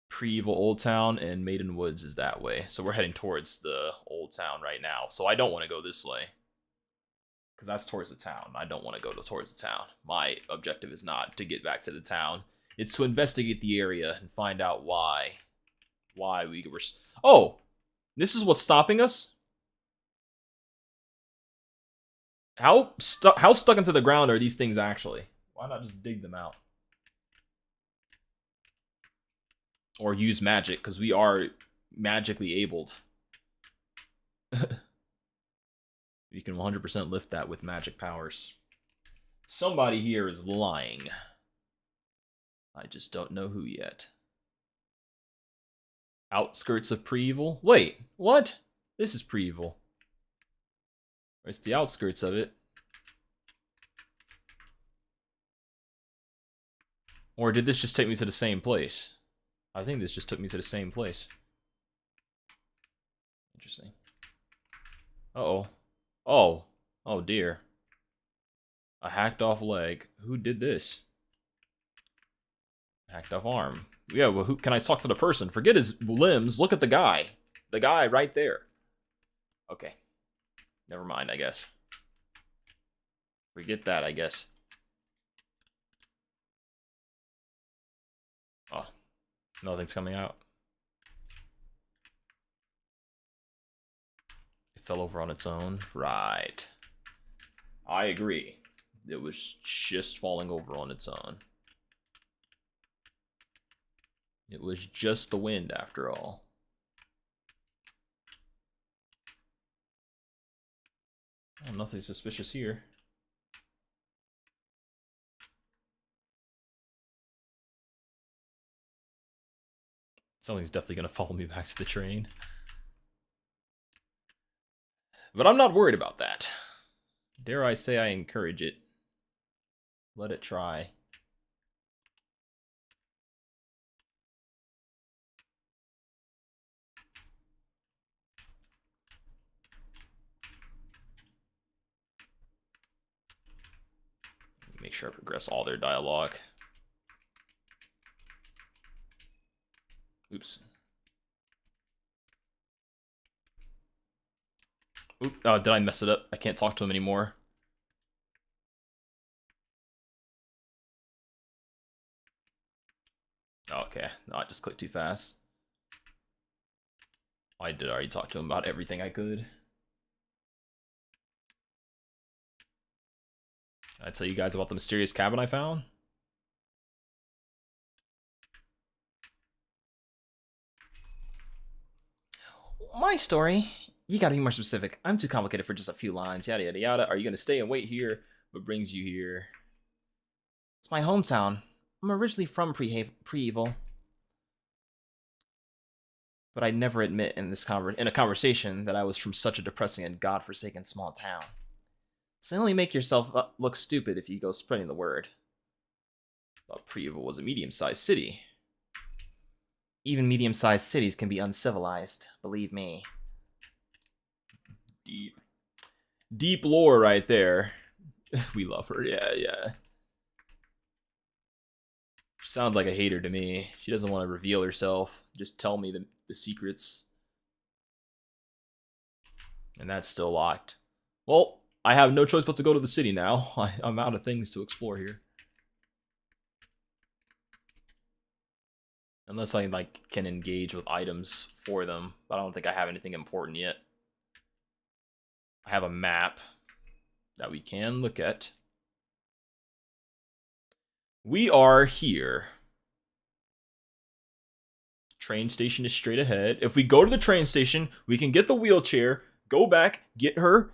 Pre-Evil Old Town and Maiden Woods is that way. So we're heading towards the Old Town right now. So I don't want to go this way. Because that's towards the town. I don't want to go towards the town. My objective is not to get back to the town. It's to investigate the area and find out why. Why we were... Oh! This is what's stopping us? How stuck into the ground are these things actually? Why not just dig them out? Or use magic, because we are magically abled. You can 100% lift that with magic powers. Somebody here is lying. I just don't know who yet. Outskirts of Pre-Evil? Wait, what? This is Pre-Evil. It's the outskirts of it. Or did this just take me to the same place? I think this just took me to the same place. Interesting. Uh-oh. Oh. Oh, dear. A hacked off leg. Who did this? Hacked off arm. Yeah, well, who can I talk to the person? Forget his limbs. Look at the guy. The guy right there. Okay. Never mind, I guess. Forget that, I guess. Oh. Nothing's coming out. It fell over on its own. Right. I agree. It was just falling over on its own. It was just the wind, after all. Oh, nothing suspicious here. Something's definitely going to follow me back to the train. But I'm not worried about that. Dare I say I encourage it. Let it try. Make sure I progress all their dialogue. Oops. Oop, did I mess it up? I can't talk to him anymore. Okay, no, I just clicked too fast. I did already talk to him about everything I could. Did I tell you guys about the mysterious cabin I found? My story. You gotta be more specific. I'm too complicated for just a few lines. Yada yada yada. Are you gonna stay and wait here? What brings you here? It's my hometown. I'm originally from Pre-Evil. But I'd never admit in a conversation that I was from such a depressing and godforsaken small town. So only make yourself look stupid if you go spreading the word. Thought Pre-Evil was a medium-sized city. Even medium-sized cities can be uncivilized, believe me. Deep lore right there. We love her, yeah. Sounds like a hater to me. She doesn't want to reveal herself. Just tell me the secrets. And that's still locked. Well, I have no choice but to go to the city now. I'm out of things to explore here. Unless I can engage with items for them. But I don't think I have anything important yet. I have a map that we can look at. We are here. Train station is straight ahead. If we go to the train station, we can get the wheelchair, go back, get her.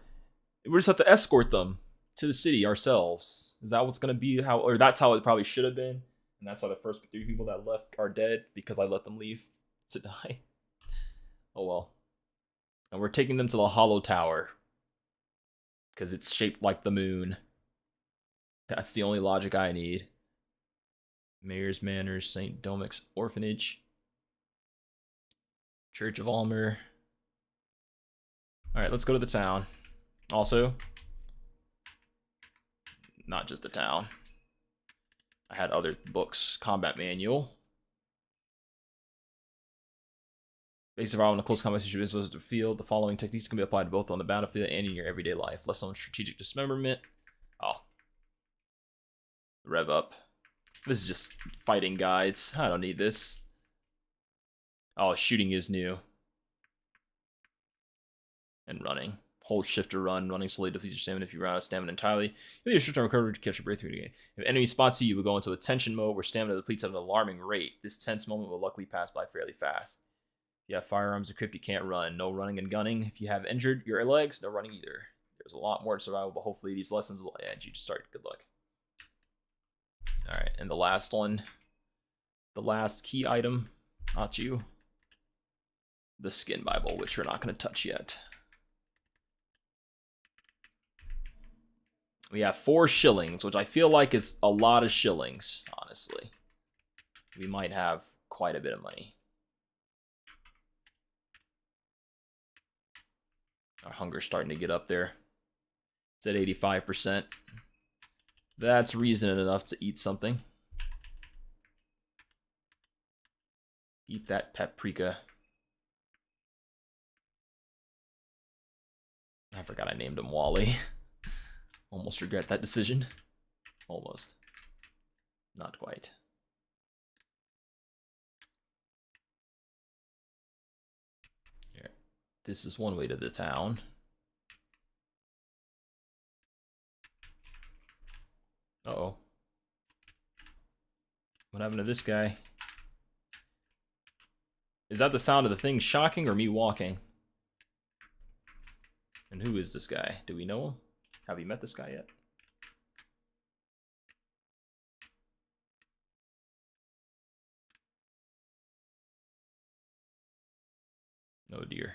We just have to escort them to the city ourselves. Is that what's gonna be how, or that's how it probably should have been? And that's why the first 3 people that left are dead because I let them leave to die. Oh well. And we're taking them to the Hollow Tower because it's shaped like the moon. That's the only logic I need. Mayor's Manor, St. Domic's Orphanage, Church of Almer. Alright, let's go to the town. Also, not just the town. I had other books. Combat Manual. Basic survival in a close combat situation is the field. The following techniques can be applied both on the battlefield and in your everyday life. Lesson on strategic dismemberment. Oh. Rev up. This is just fighting guides. I don't need this. Oh, shooting is new. And running. Hold shift to run. Running slowly defeats your stamina. If you run out of stamina entirely, you'll need a short-term recovery to catch your breakthrough again. If an enemy spots you, you will go into a tension mode where stamina depletes at an alarming rate. This tense moment will luckily pass by fairly fast. If you have firearms equipped, you can't run. No running and gunning. If you have injured your legs, no running either. There's a lot more to survival, but hopefully these lessons will add you to start. Good luck. Alright, and the last one. The last key item. Not you. The Skin Bible, which we're not going to touch yet. We have 4 shillings, which I feel like is a lot of shillings, honestly. We might have quite a bit of money. Our hunger's starting to get up there. It's at 85%. That's reason enough to eat something. Eat that paprika. I forgot I named him Wally. Almost regret that decision. Almost. Not quite. Here. This is one way to the town. Uh-oh. What happened to this guy? Is that the sound of the thing shocking or me walking? And who is this guy? Do we know him? Have you met this guy yet? Oh dear.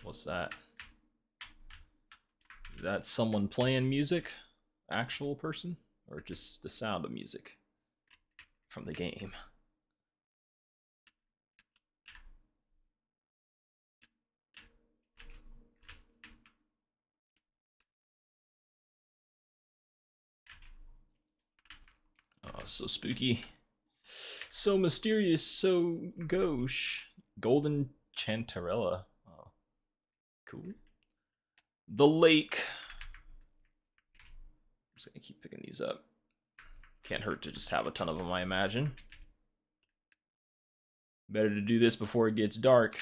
What's that? Is that someone playing music? Actual person? Or just the sound of music from the game? Oh, so spooky. So mysterious, so gauche. Golden Chantarella. Oh, cool. The lake. I'm just gonna keep picking these up. Can't hurt to just have a ton of them, I imagine. Better to do this before it gets dark.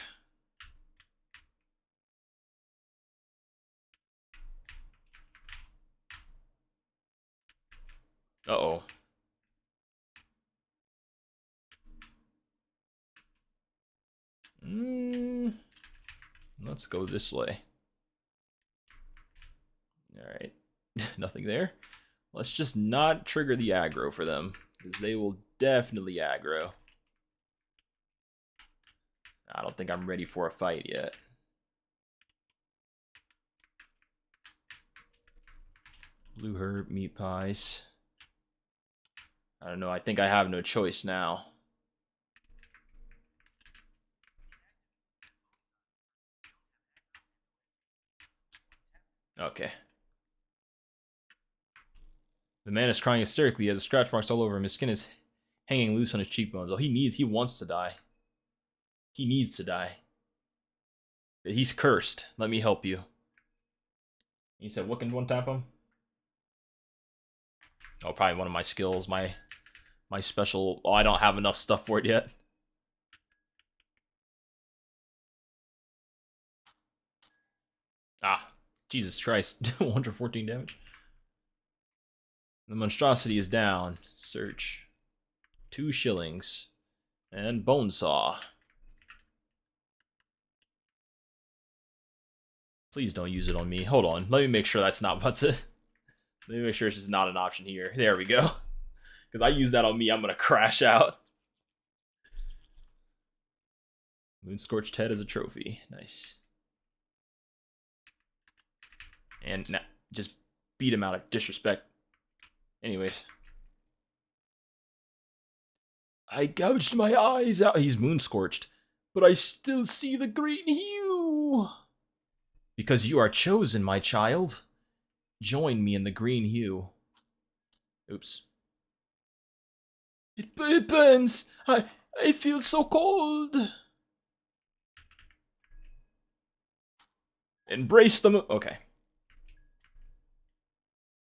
Uh-oh. Let's go this way. Alright. Nothing there. Let's just not trigger the aggro for them, because they will definitely aggro. I don't think I'm ready for a fight yet. Blue herb, meat pies. I don't know, I think I have no choice now. Okay. The man is crying hysterically. He has scratch marks all over him. His skin is hanging loose on his cheekbones. Oh, he wants to die. He needs to die. He's cursed. Let me help you. He said, what can one tap him? Oh, probably one of my skills. My My special... Oh, I don't have enough stuff for it yet. Ah, Jesus Christ. 114 damage. The monstrosity is down. Search. 2 shillings. And Bonesaw. Please don't use it on me. Hold on. Let me make sure that's not what's it. Let me make sure it's just not an option here. There we go. Because I use that on me, I'm going to crash out. Moonscorched Head as a trophy. Nice. And now, just beat him out of disrespect. Anyways. I gouged my eyes out. He's moonscorched. But I still see the green hue. Because you are chosen, my child. Join me in the green hue. Oops. It burns. I feel so cold. Embrace the moon. Okay.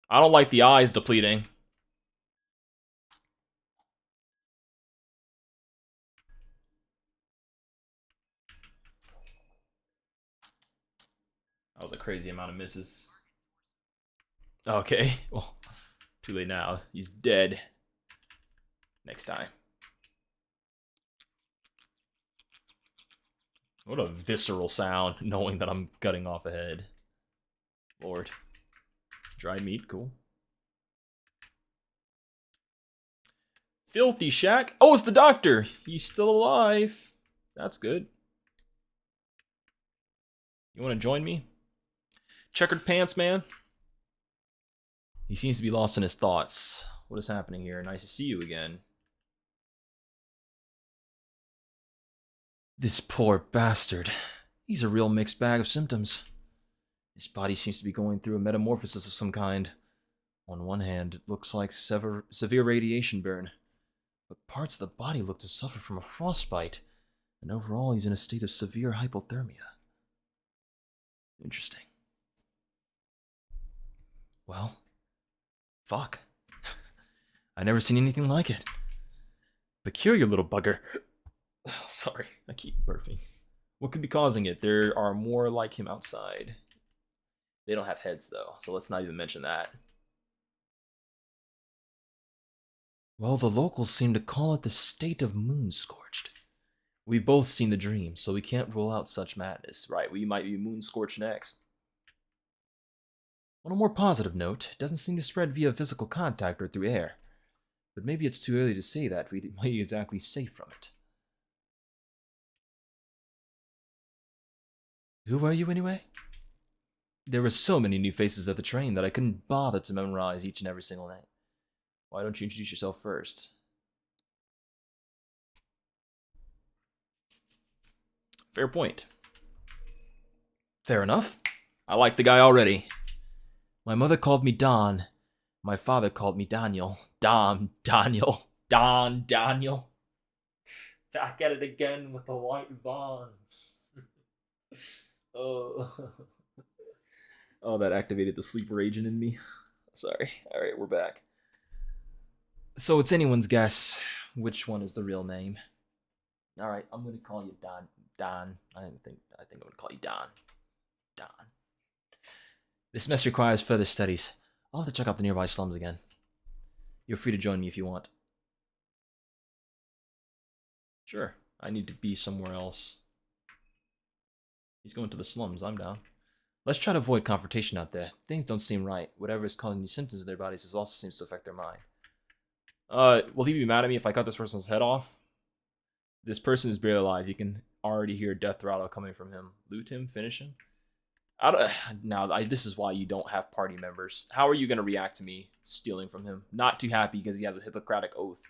I don't like the eyes depleting. That was a crazy amount of misses. Okay, well, too late now. He's dead. Next time. What a visceral sound, knowing that I'm cutting off a head. Lord. Dried meat, cool. Filthy Shack. Oh, it's the doctor. He's still alive. That's good. You want to join me? Checkered pants, man. He seems to be lost in his thoughts. What is happening here? Nice to see you again. This poor bastard. He's a real mixed bag of symptoms. His body seems to be going through a metamorphosis of some kind. On one hand, it looks like severe radiation burn, but parts of the body look to suffer from a frostbite, and overall he's in a state of severe hypothermia. Interesting. Well, fuck. I never seen anything like it. Peculiar little bugger. Sorry, I keep burping. What could be causing it? There are more like him outside. They don't have heads, though, so let's not even mention that. Well, the locals seem to call it the state of moon-scorched. We've both seen the dream, so we can't rule out such madness. Right, we might be moon-scorched next. On a more positive note, it doesn't seem to spread via physical contact or through air. But maybe it's too early to say that we might be exactly safe from it. Who are you, anyway? There were so many new faces at the train that I couldn't bother to memorize each and every single name. Why don't you introduce yourself first? Fair point. Fair enough. I like the guy already. My mother called me Don. My father called me Daniel. Daniel. Back at it again with the white bonds. Oh. Oh, that activated the sleeper agent in me. Sorry. Alright, we're back. So it's anyone's guess which one is the real name. Alright, I'm gonna call you Don. I think I'm gonna call you Don. This mess requires further studies. I'll have to check out the nearby slums again. You're free to join me if you want. Sure, I need to be somewhere else. He's going to the slums, I'm down. Let's try to avoid confrontation out there. Things don't seem right. Whatever is causing these symptoms in their bodies also seems to affect their mind. Will he be mad at me if I cut this person's head off? This person is barely alive. You can already hear death rattle coming from him. Loot him? Finish him? This is why you don't have party members. How are you going to react to me stealing from him? Not too happy because he has a Hippocratic oath.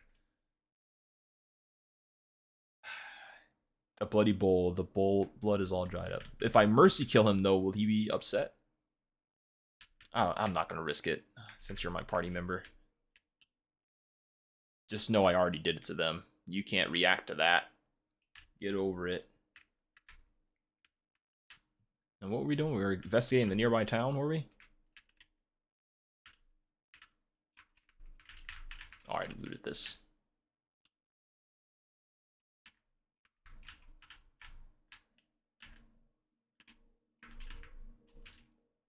A bloody bowl. The bowl blood is all dried up. If I mercy kill him, though, will he be upset? I'm not going to risk it, since you're my party member. Just know I already did it to them. You can't react to that. Get over it. And what were we doing? We were investigating the nearby town, were we? Alright, looted this.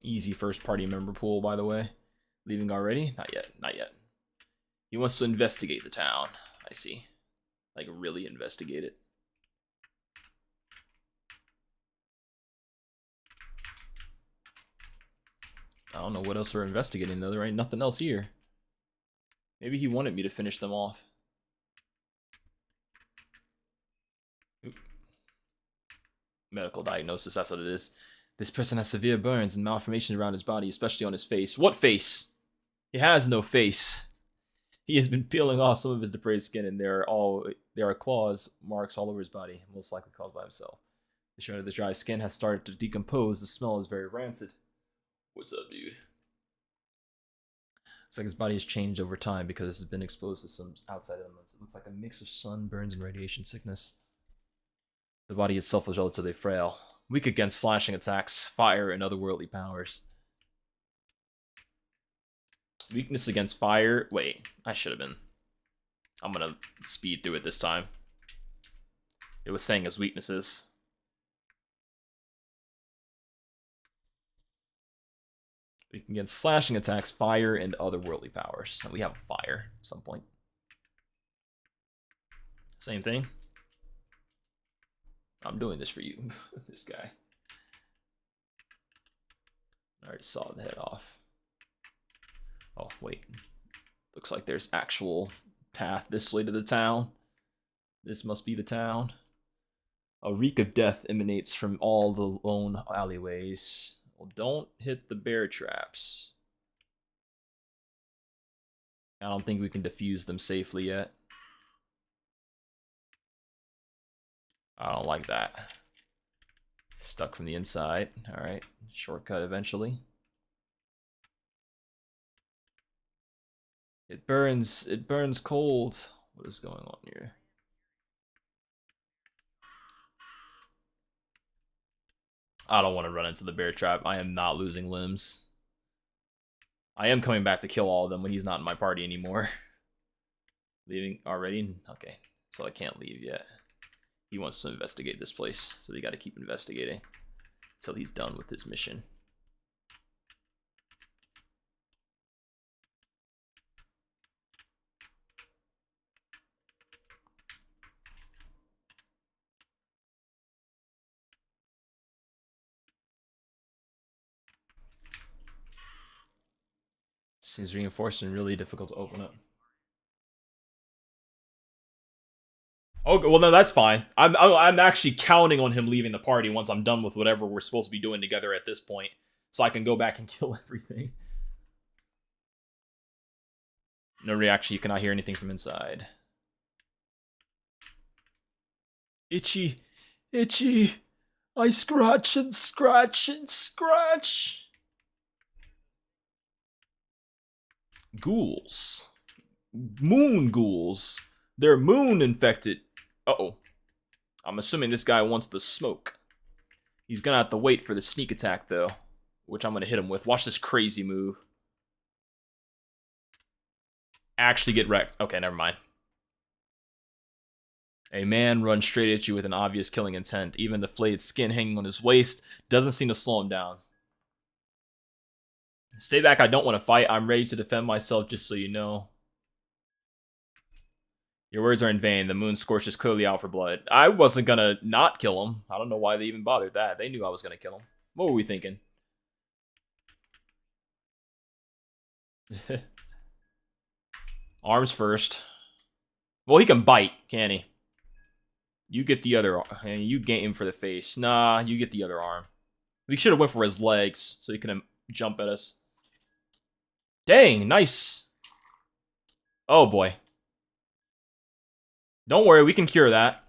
Easy first party member pool, by the way. Leaving already? Not yet, not yet. He wants to investigate the town. I see. Like, really investigate it. I don't know what else we're investigating, though. There ain't nothing else here. Maybe he wanted me to finish them off. Oop. Medical diagnosis, that's what it is. This person has severe burns and malformations around his body, especially on his face. What face? He has no face. He has been peeling off some of his depraved skin, and there are claws marks all over his body, most likely caused by himself. The shred of the dry skin has started to decompose. The smell is very rancid. What's up, dude? Looks like his body has changed over time because it has been exposed to some outside elements. It looks like a mix of sunburns and radiation sickness. The body itself is relatively frail, weak against slashing attacks, fire, and otherworldly powers. Weakness against fire. Wait, I should have been. I'm gonna speed through it this time. It was saying his weaknesses. Weak against slashing attacks, fire, and otherworldly powers. So we have fire at some point. Same thing. I'm doing this for you, this guy. I already saw the head off. Oh, wait. Looks like there's actual path this way to the town. This must be the town. A reek of death emanates from all the lone alleyways. Well, don't hit the bear traps. I don't think we can defuse them safely yet. I don't like that. Stuck from the inside. Alright, shortcut eventually. It burns cold. What is going on here? I don't want to run into the bear trap. I am not losing limbs. I am coming back to kill all of them when he's not in my party anymore. Leaving already? Okay, so I can't leave yet. He wants to investigate this place, so they got to keep investigating until he's done with his mission. Seems reinforced and really difficult to open up. Oh, well, no, that's fine. I'm actually counting on him leaving the party once I'm done with whatever we're supposed to be doing together at this point, so I can go back and kill everything. No reaction. You cannot hear anything from inside. Itchy, itchy. I scratch and scratch and scratch. Ghouls. Moon ghouls. They're moon infected. Uh-oh. I'm assuming this guy wants the smoke. He's gonna have to wait for the sneak attack, though, which I'm gonna hit him with. Watch this crazy move. Actually get wrecked. Okay, never mind. A man runs straight at you with an obvious killing intent. Even the flayed skin hanging on his waist doesn't seem to slow him down. Stay back, I don't want to fight. I'm ready to defend myself, just so you know. Your words are in vain. The moon scorch is clearly out for blood. I wasn't gonna not kill him. I don't know why they even bothered that. They knew I was gonna kill him. What were we thinking? Arms first. Well, he can bite, can he? You get the other, and you get him for the face. Nah, you get the other arm. We should have went for his legs, so he can jump at us. Dang, nice. Oh boy. Don't worry, we can cure that.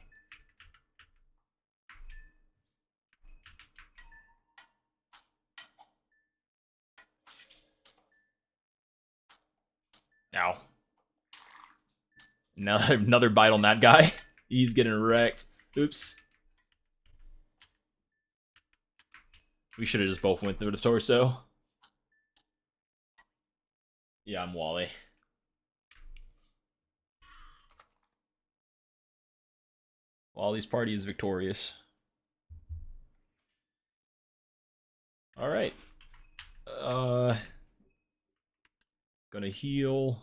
Ow. Now another bite on that guy. He's getting wrecked. Oops. We should have just both went through the torso. Yeah, I'm Wally. Wally's party is victorious. Alright. Gonna heal.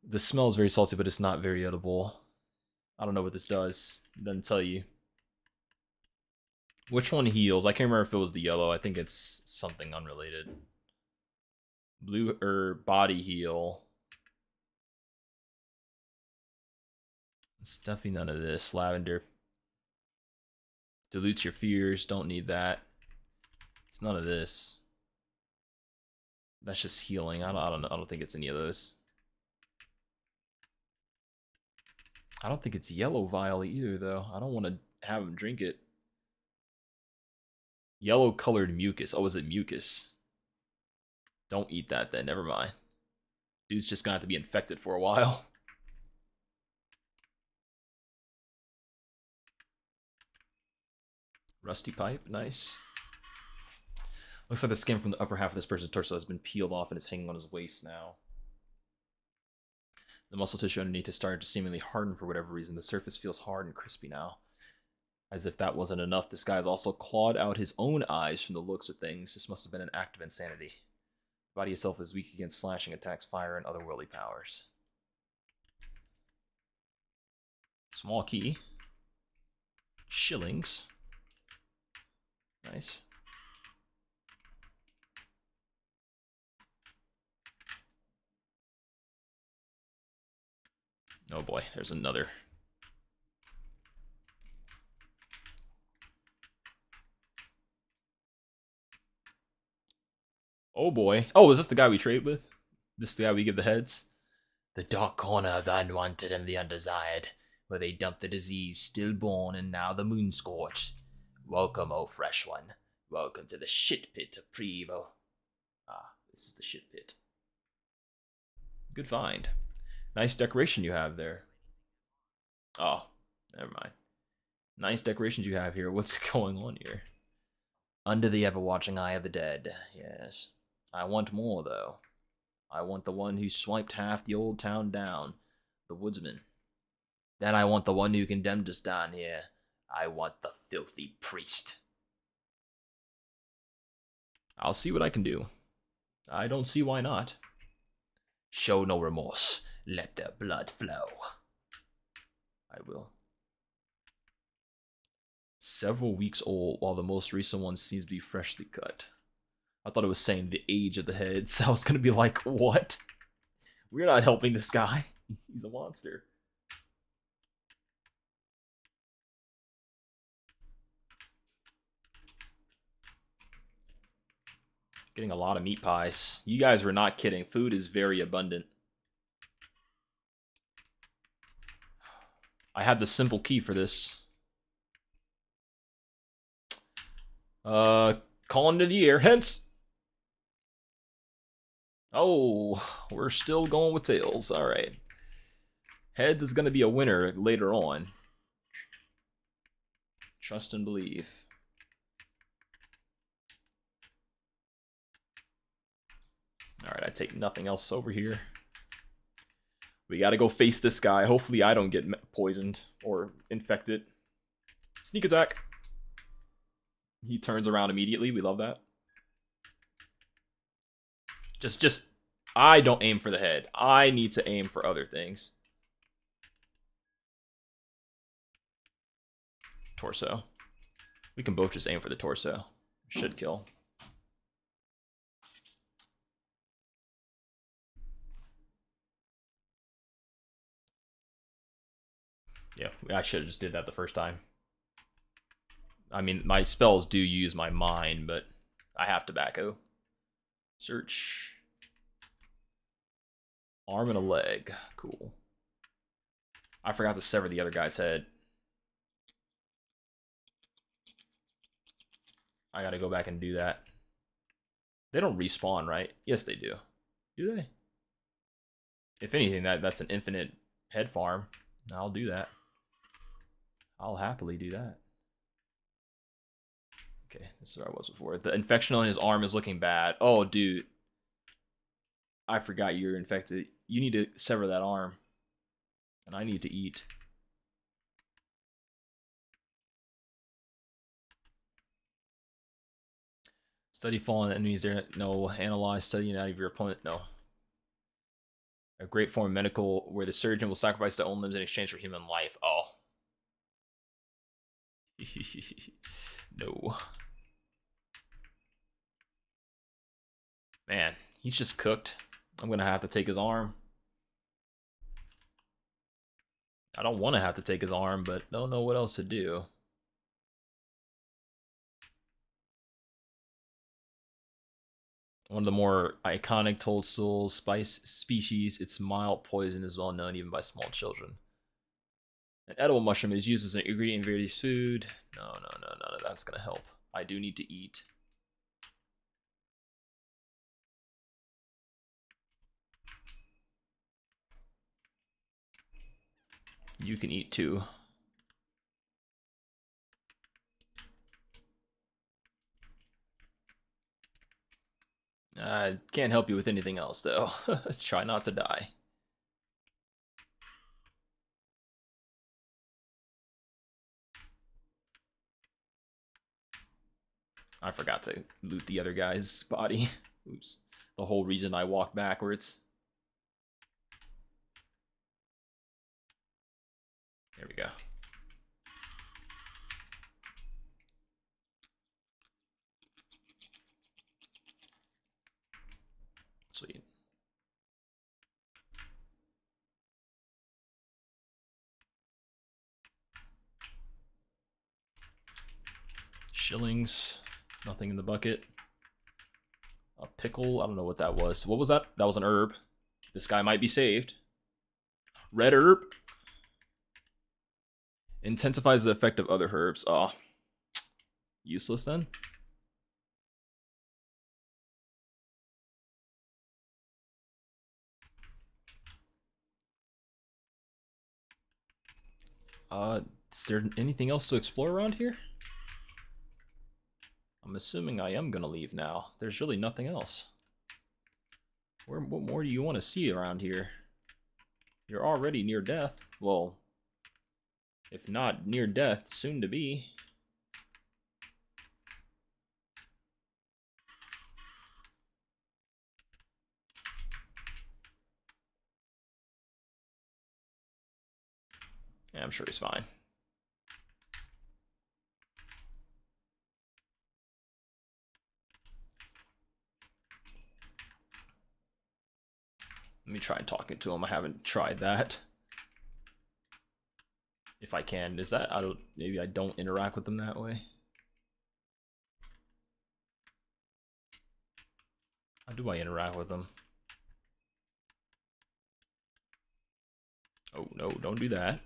The smell is very salty, but it's not very edible. I don't know what this does. It doesn't tell you. Which one heals? I can't remember if it was the yellow. I think it's something unrelated. Blue herb body heal. It's definitely none of this. Lavender. Dilutes your fears. Don't need that. It's none of this. That's just healing. I don't think it's any of those. I don't think it's yellow vial either, though. I don't want to have him drink it. Yellow colored mucus. Oh, is it mucus? Don't eat that then. Never mind. Dude's just gonna have to be infected for a while. Rusty pipe. Nice. Looks like the skin from the upper half of this person's torso has been peeled off and is hanging on his waist now. The muscle tissue underneath is starting to seemingly harden for whatever reason. The surface feels hard and crispy now. As if that wasn't enough, this guy has also clawed out his own eyes from the looks of things. This must have been an act of insanity. The body itself is weak against slashing attacks, fire, and otherworldly powers. Small key. Shillings. Nice. Oh boy, there's another. Oh boy. Oh, is this the guy we trade with? This is the guy we give the heads? The dark corner of the unwanted and the undesired, where they dump the disease stillborn and now the moon scorched. Welcome, O fresh one. Welcome to the shit pit of Prevo. Ah, this is the shit pit. Good find. Nice decoration you have there. Oh, never mind. Nice decorations you have here. What's going on here? Under the ever-watching eye of the dead, yes. I want more, though. I want the one who swiped half the old town down. The woodsman. Then I want the one who condemned us down here. I want the filthy priest. I'll see what I can do. I don't see why not. Show no remorse. Let their blood flow. I will. Several weeks old, while the most recent one seems to be freshly cut. I thought it was saying the age of the heads. I was going to be like, what? We're not helping this guy. He's a monster. Getting a lot of meat pies. You guys were not kidding. Food is very abundant. I had the simple key for this. Call into the air. Hence. Oh, we're still going with tails. All right. Heads is going to be a winner later on. Trust and believe. All right, I take nothing else over here. We got to go face this guy. Hopefully I don't get poisoned or infected. Sneak attack. He turns around immediately. We love that. Just, I don't aim for the head. I need to aim for other things. Torso. We can both just aim for the torso. Should kill. Yeah, I should have just did that the first time. I mean, my spells do use my mind, but I have tobacco. Search. Arm and a leg. Cool. I forgot to sever the other guy's head. I gotta go back and do that. They don't respawn, right? Yes, they do. Do they? If anything, that's an infinite head farm. I'll do that. I'll happily do that. Okay, this is where I was before. The infection on his arm is looking bad. Oh, dude. I forgot you're infected. You need to sever that arm. And I need to eat. Study fallen enemies there. No. Analyze, study out of your opponent. No. A great form of medical where the surgeon will sacrifice their own limbs in exchange for human life. Oh. No. Man, he's just cooked. I'm gonna have to take his arm. I don't want to have to take his arm, but don't know what else to do. One of the more iconic toadstool spice species, its mild poison is well known even by small children. An edible mushroom is used as an ingredient in various food. No, none of that's gonna help. I do need to eat. You can eat too. I can't help you with anything else, though. Try not to die. I forgot to loot the other guy's body. Oops. The whole reason I walked backwards. There we go. Sweet. Shillings. Nothing in the bucket. A pickle. I don't know what that was. What was that? That was an herb. This guy might be saved. Red herb. Intensifies the effect of other herbs. Oh. Useless then? Is there anything else to explore around here? I'm assuming I am gonna leave now. There's really nothing else. What more do you want to see around here? You're already near death. Well, if not near death, soon to be. Yeah, I'm sure he's fine. Let me try talking to him. I haven't tried that. If I can, is that maybe I don't interact with them that way. How do I interact with them? Oh no, don't do that.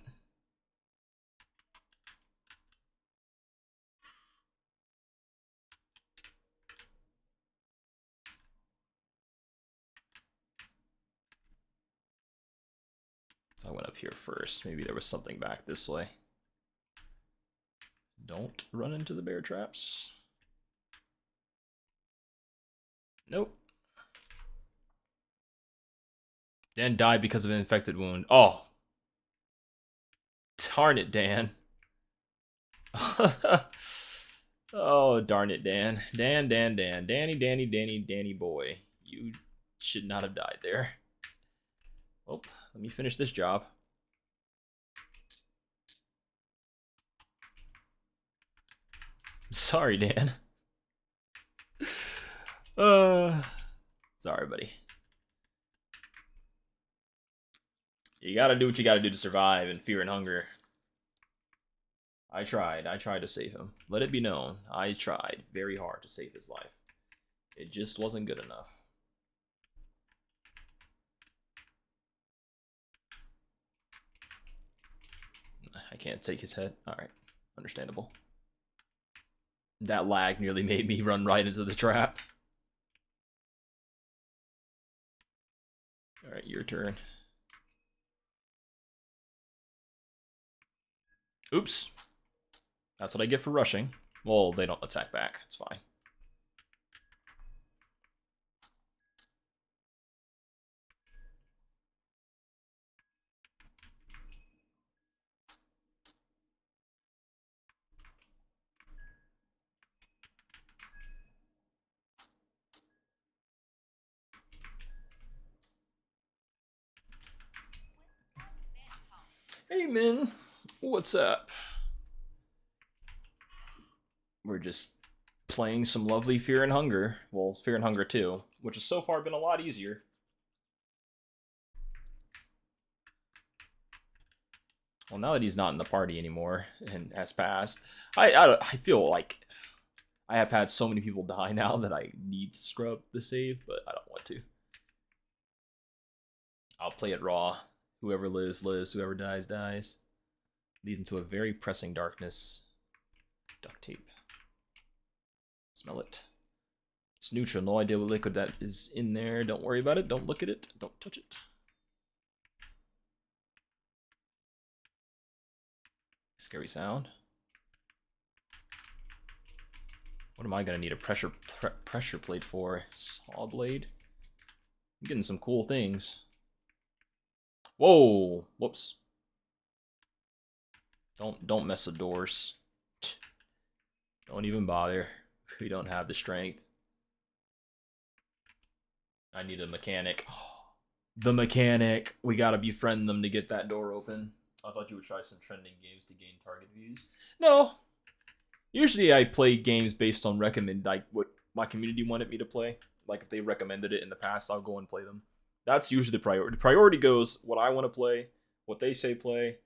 So I went up here first. Maybe there was something back this way. Don't run into the bear traps. Nope. Dan died because of an infected wound. Oh. Darn it, Dan. Oh, darn it, Dan. Dan. Danny boy. You should not have died there. Well, let me finish this job. Sorry, Dan. Sorry, buddy. You gotta do what you gotta do to survive in fear and hunger. I tried to save him. Let it be known, I tried very hard to save his life. It just wasn't good enough. I can't take his head. Alright, understandable. That lag nearly made me run right into the trap. Alright, your turn. Oops. That's what I get for rushing. Well, they don't attack back. It's fine. Hey, Min. What's up? We're just playing some lovely Fear and Hunger. Well, Fear and Hunger 2, which has so far been a lot easier. Well, now that he's not in the party anymore and has passed, I feel like I have had so many people die now that I need to scrub the save, but I don't want to. I'll play it raw. Whoever lives, lives. Whoever dies, dies. Lead into a very pressing darkness. Duct tape. Smell it. It's neutral. No idea what liquid that is in there. Don't worry about it. Don't look at it. Don't touch it. Scary sound. What am I gonna need a pressure plate for? Saw blade. I'm getting some cool things. Whoa! Whoops. Don't mess with doors. Don't even bother. We don't have the strength. I need a mechanic. The mechanic. We gotta befriend them to get that door open. I thought you would try some trending games to gain target views. No. Usually I play games based on like what my community wanted me to play. Like if they recommended it in the past, I'll go and play them. That's usually the priority. The priority goes what I want to play, what they say play,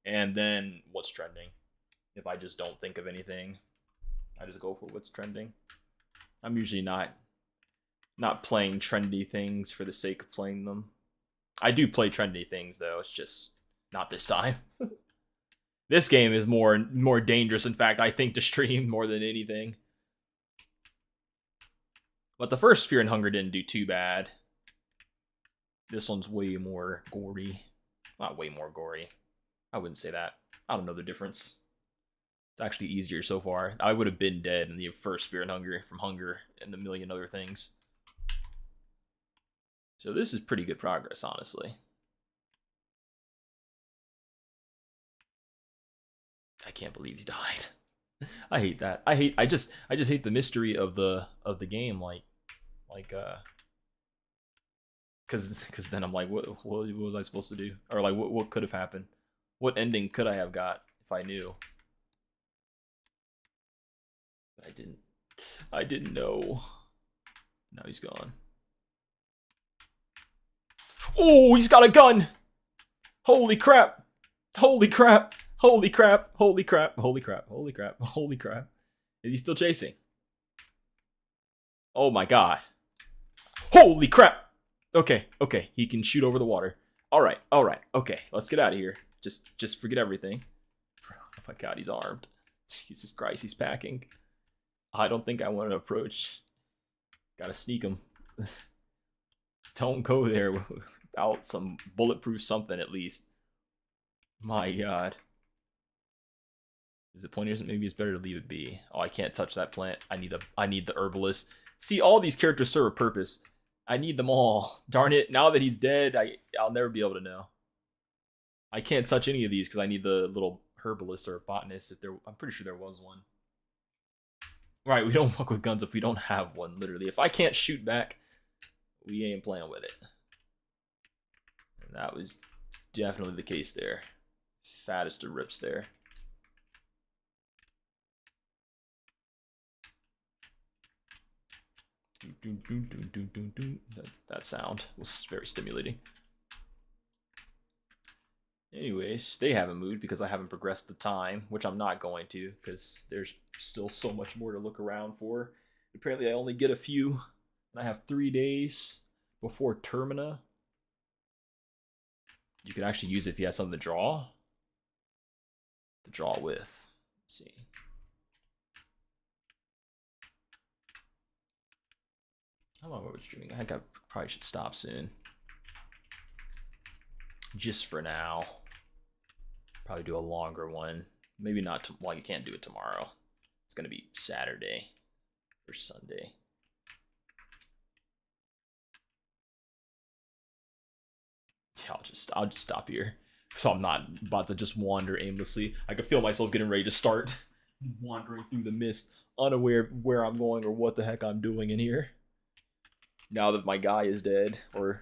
and then what's trending. If I just don't think of anything, I just go for what's trending. I'm usually not playing trendy things for the sake of playing them. I do play trendy things though. It's just not this time. This game is more dangerous, in fact, I think, to stream more than anything. But the first Fear and Hunger didn't do too bad. This one's way more gory. Not way more gory. I wouldn't say that. I don't know the difference. It's actually easier so far. I would have been dead in the first Fear and Hunger from hunger and a million other things. So this is pretty good progress, honestly. I can't believe he died. I hate that. I just hate the mystery of the game, because then I'm like, what was I supposed to do, or like what could have happened, what ending could I have got if I knew? But I didn't know. Now he's gone. Oh, he's got a gun! Holy crap! Holy crap! Holy crap! Holy crap! Holy crap! Holy crap! Holy crap! Is he still chasing? Oh my god! Holy crap! Okay, okay, he can shoot over the water. All right, okay, let's get out of here. Just forget everything. Oh my god, he's armed. Jesus Christ, he's packing. I don't think I want to approach. Gotta sneak him. Don't go there without some bulletproof something at least. My god. Is it pointless? Maybe it's better to leave it be. Oh, I can't touch that plant. I need the herbalist. See, all these characters serve a purpose. I need them all. Darn it! Now that he's dead, I'll never be able to know. I can't touch any of these because I need the little herbalist or botanist. I'm pretty sure there was one. Right, we don't fuck with guns if we don't have one. Literally, if I can't shoot back, we ain't playing with it. And that was definitely the case there. Fattest of rips there. That sound was very stimulating. Anyways, they haven't moved because I haven't progressed the time, which I'm not going to because there's still so much more to look around for. Apparently I only get a few, and I have 3 days before Termina. You can actually use it if you have something to draw. To draw with. Let's see. How long are we streaming? I think I probably should stop soon. Just for now. Probably do a longer one. Maybe not. Well, you can't do it tomorrow. It's gonna be Saturday or Sunday. Yeah, I'll just stop here. So I'm not about to just wander aimlessly. I can feel myself getting ready to start wandering through the mist, unaware of where I'm going or what the heck I'm doing in here. Now that my guy is dead, or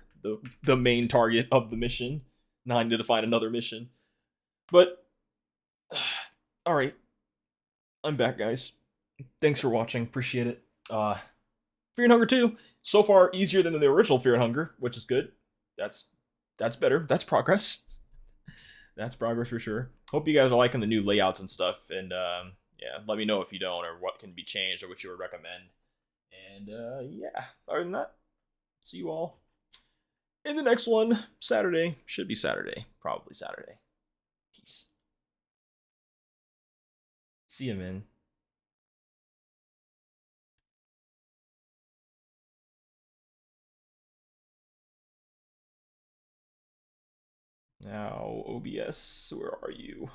the main target of the mission. Now I need to find another mission. But, alright. I'm back, guys. Thanks for watching. Appreciate it. Fear and Hunger 2, so far easier than the original Fear and Hunger, which is good. That's better. That's progress. That's progress for sure. Hope you guys are liking the new layouts and stuff. And yeah, let me know if you don't, or what can be changed, or what you would recommend. And yeah, other than that, see you all in the next one. Saturday. Should be Saturday. Probably Saturday. Peace. See you, man. Now, OBS, where are you?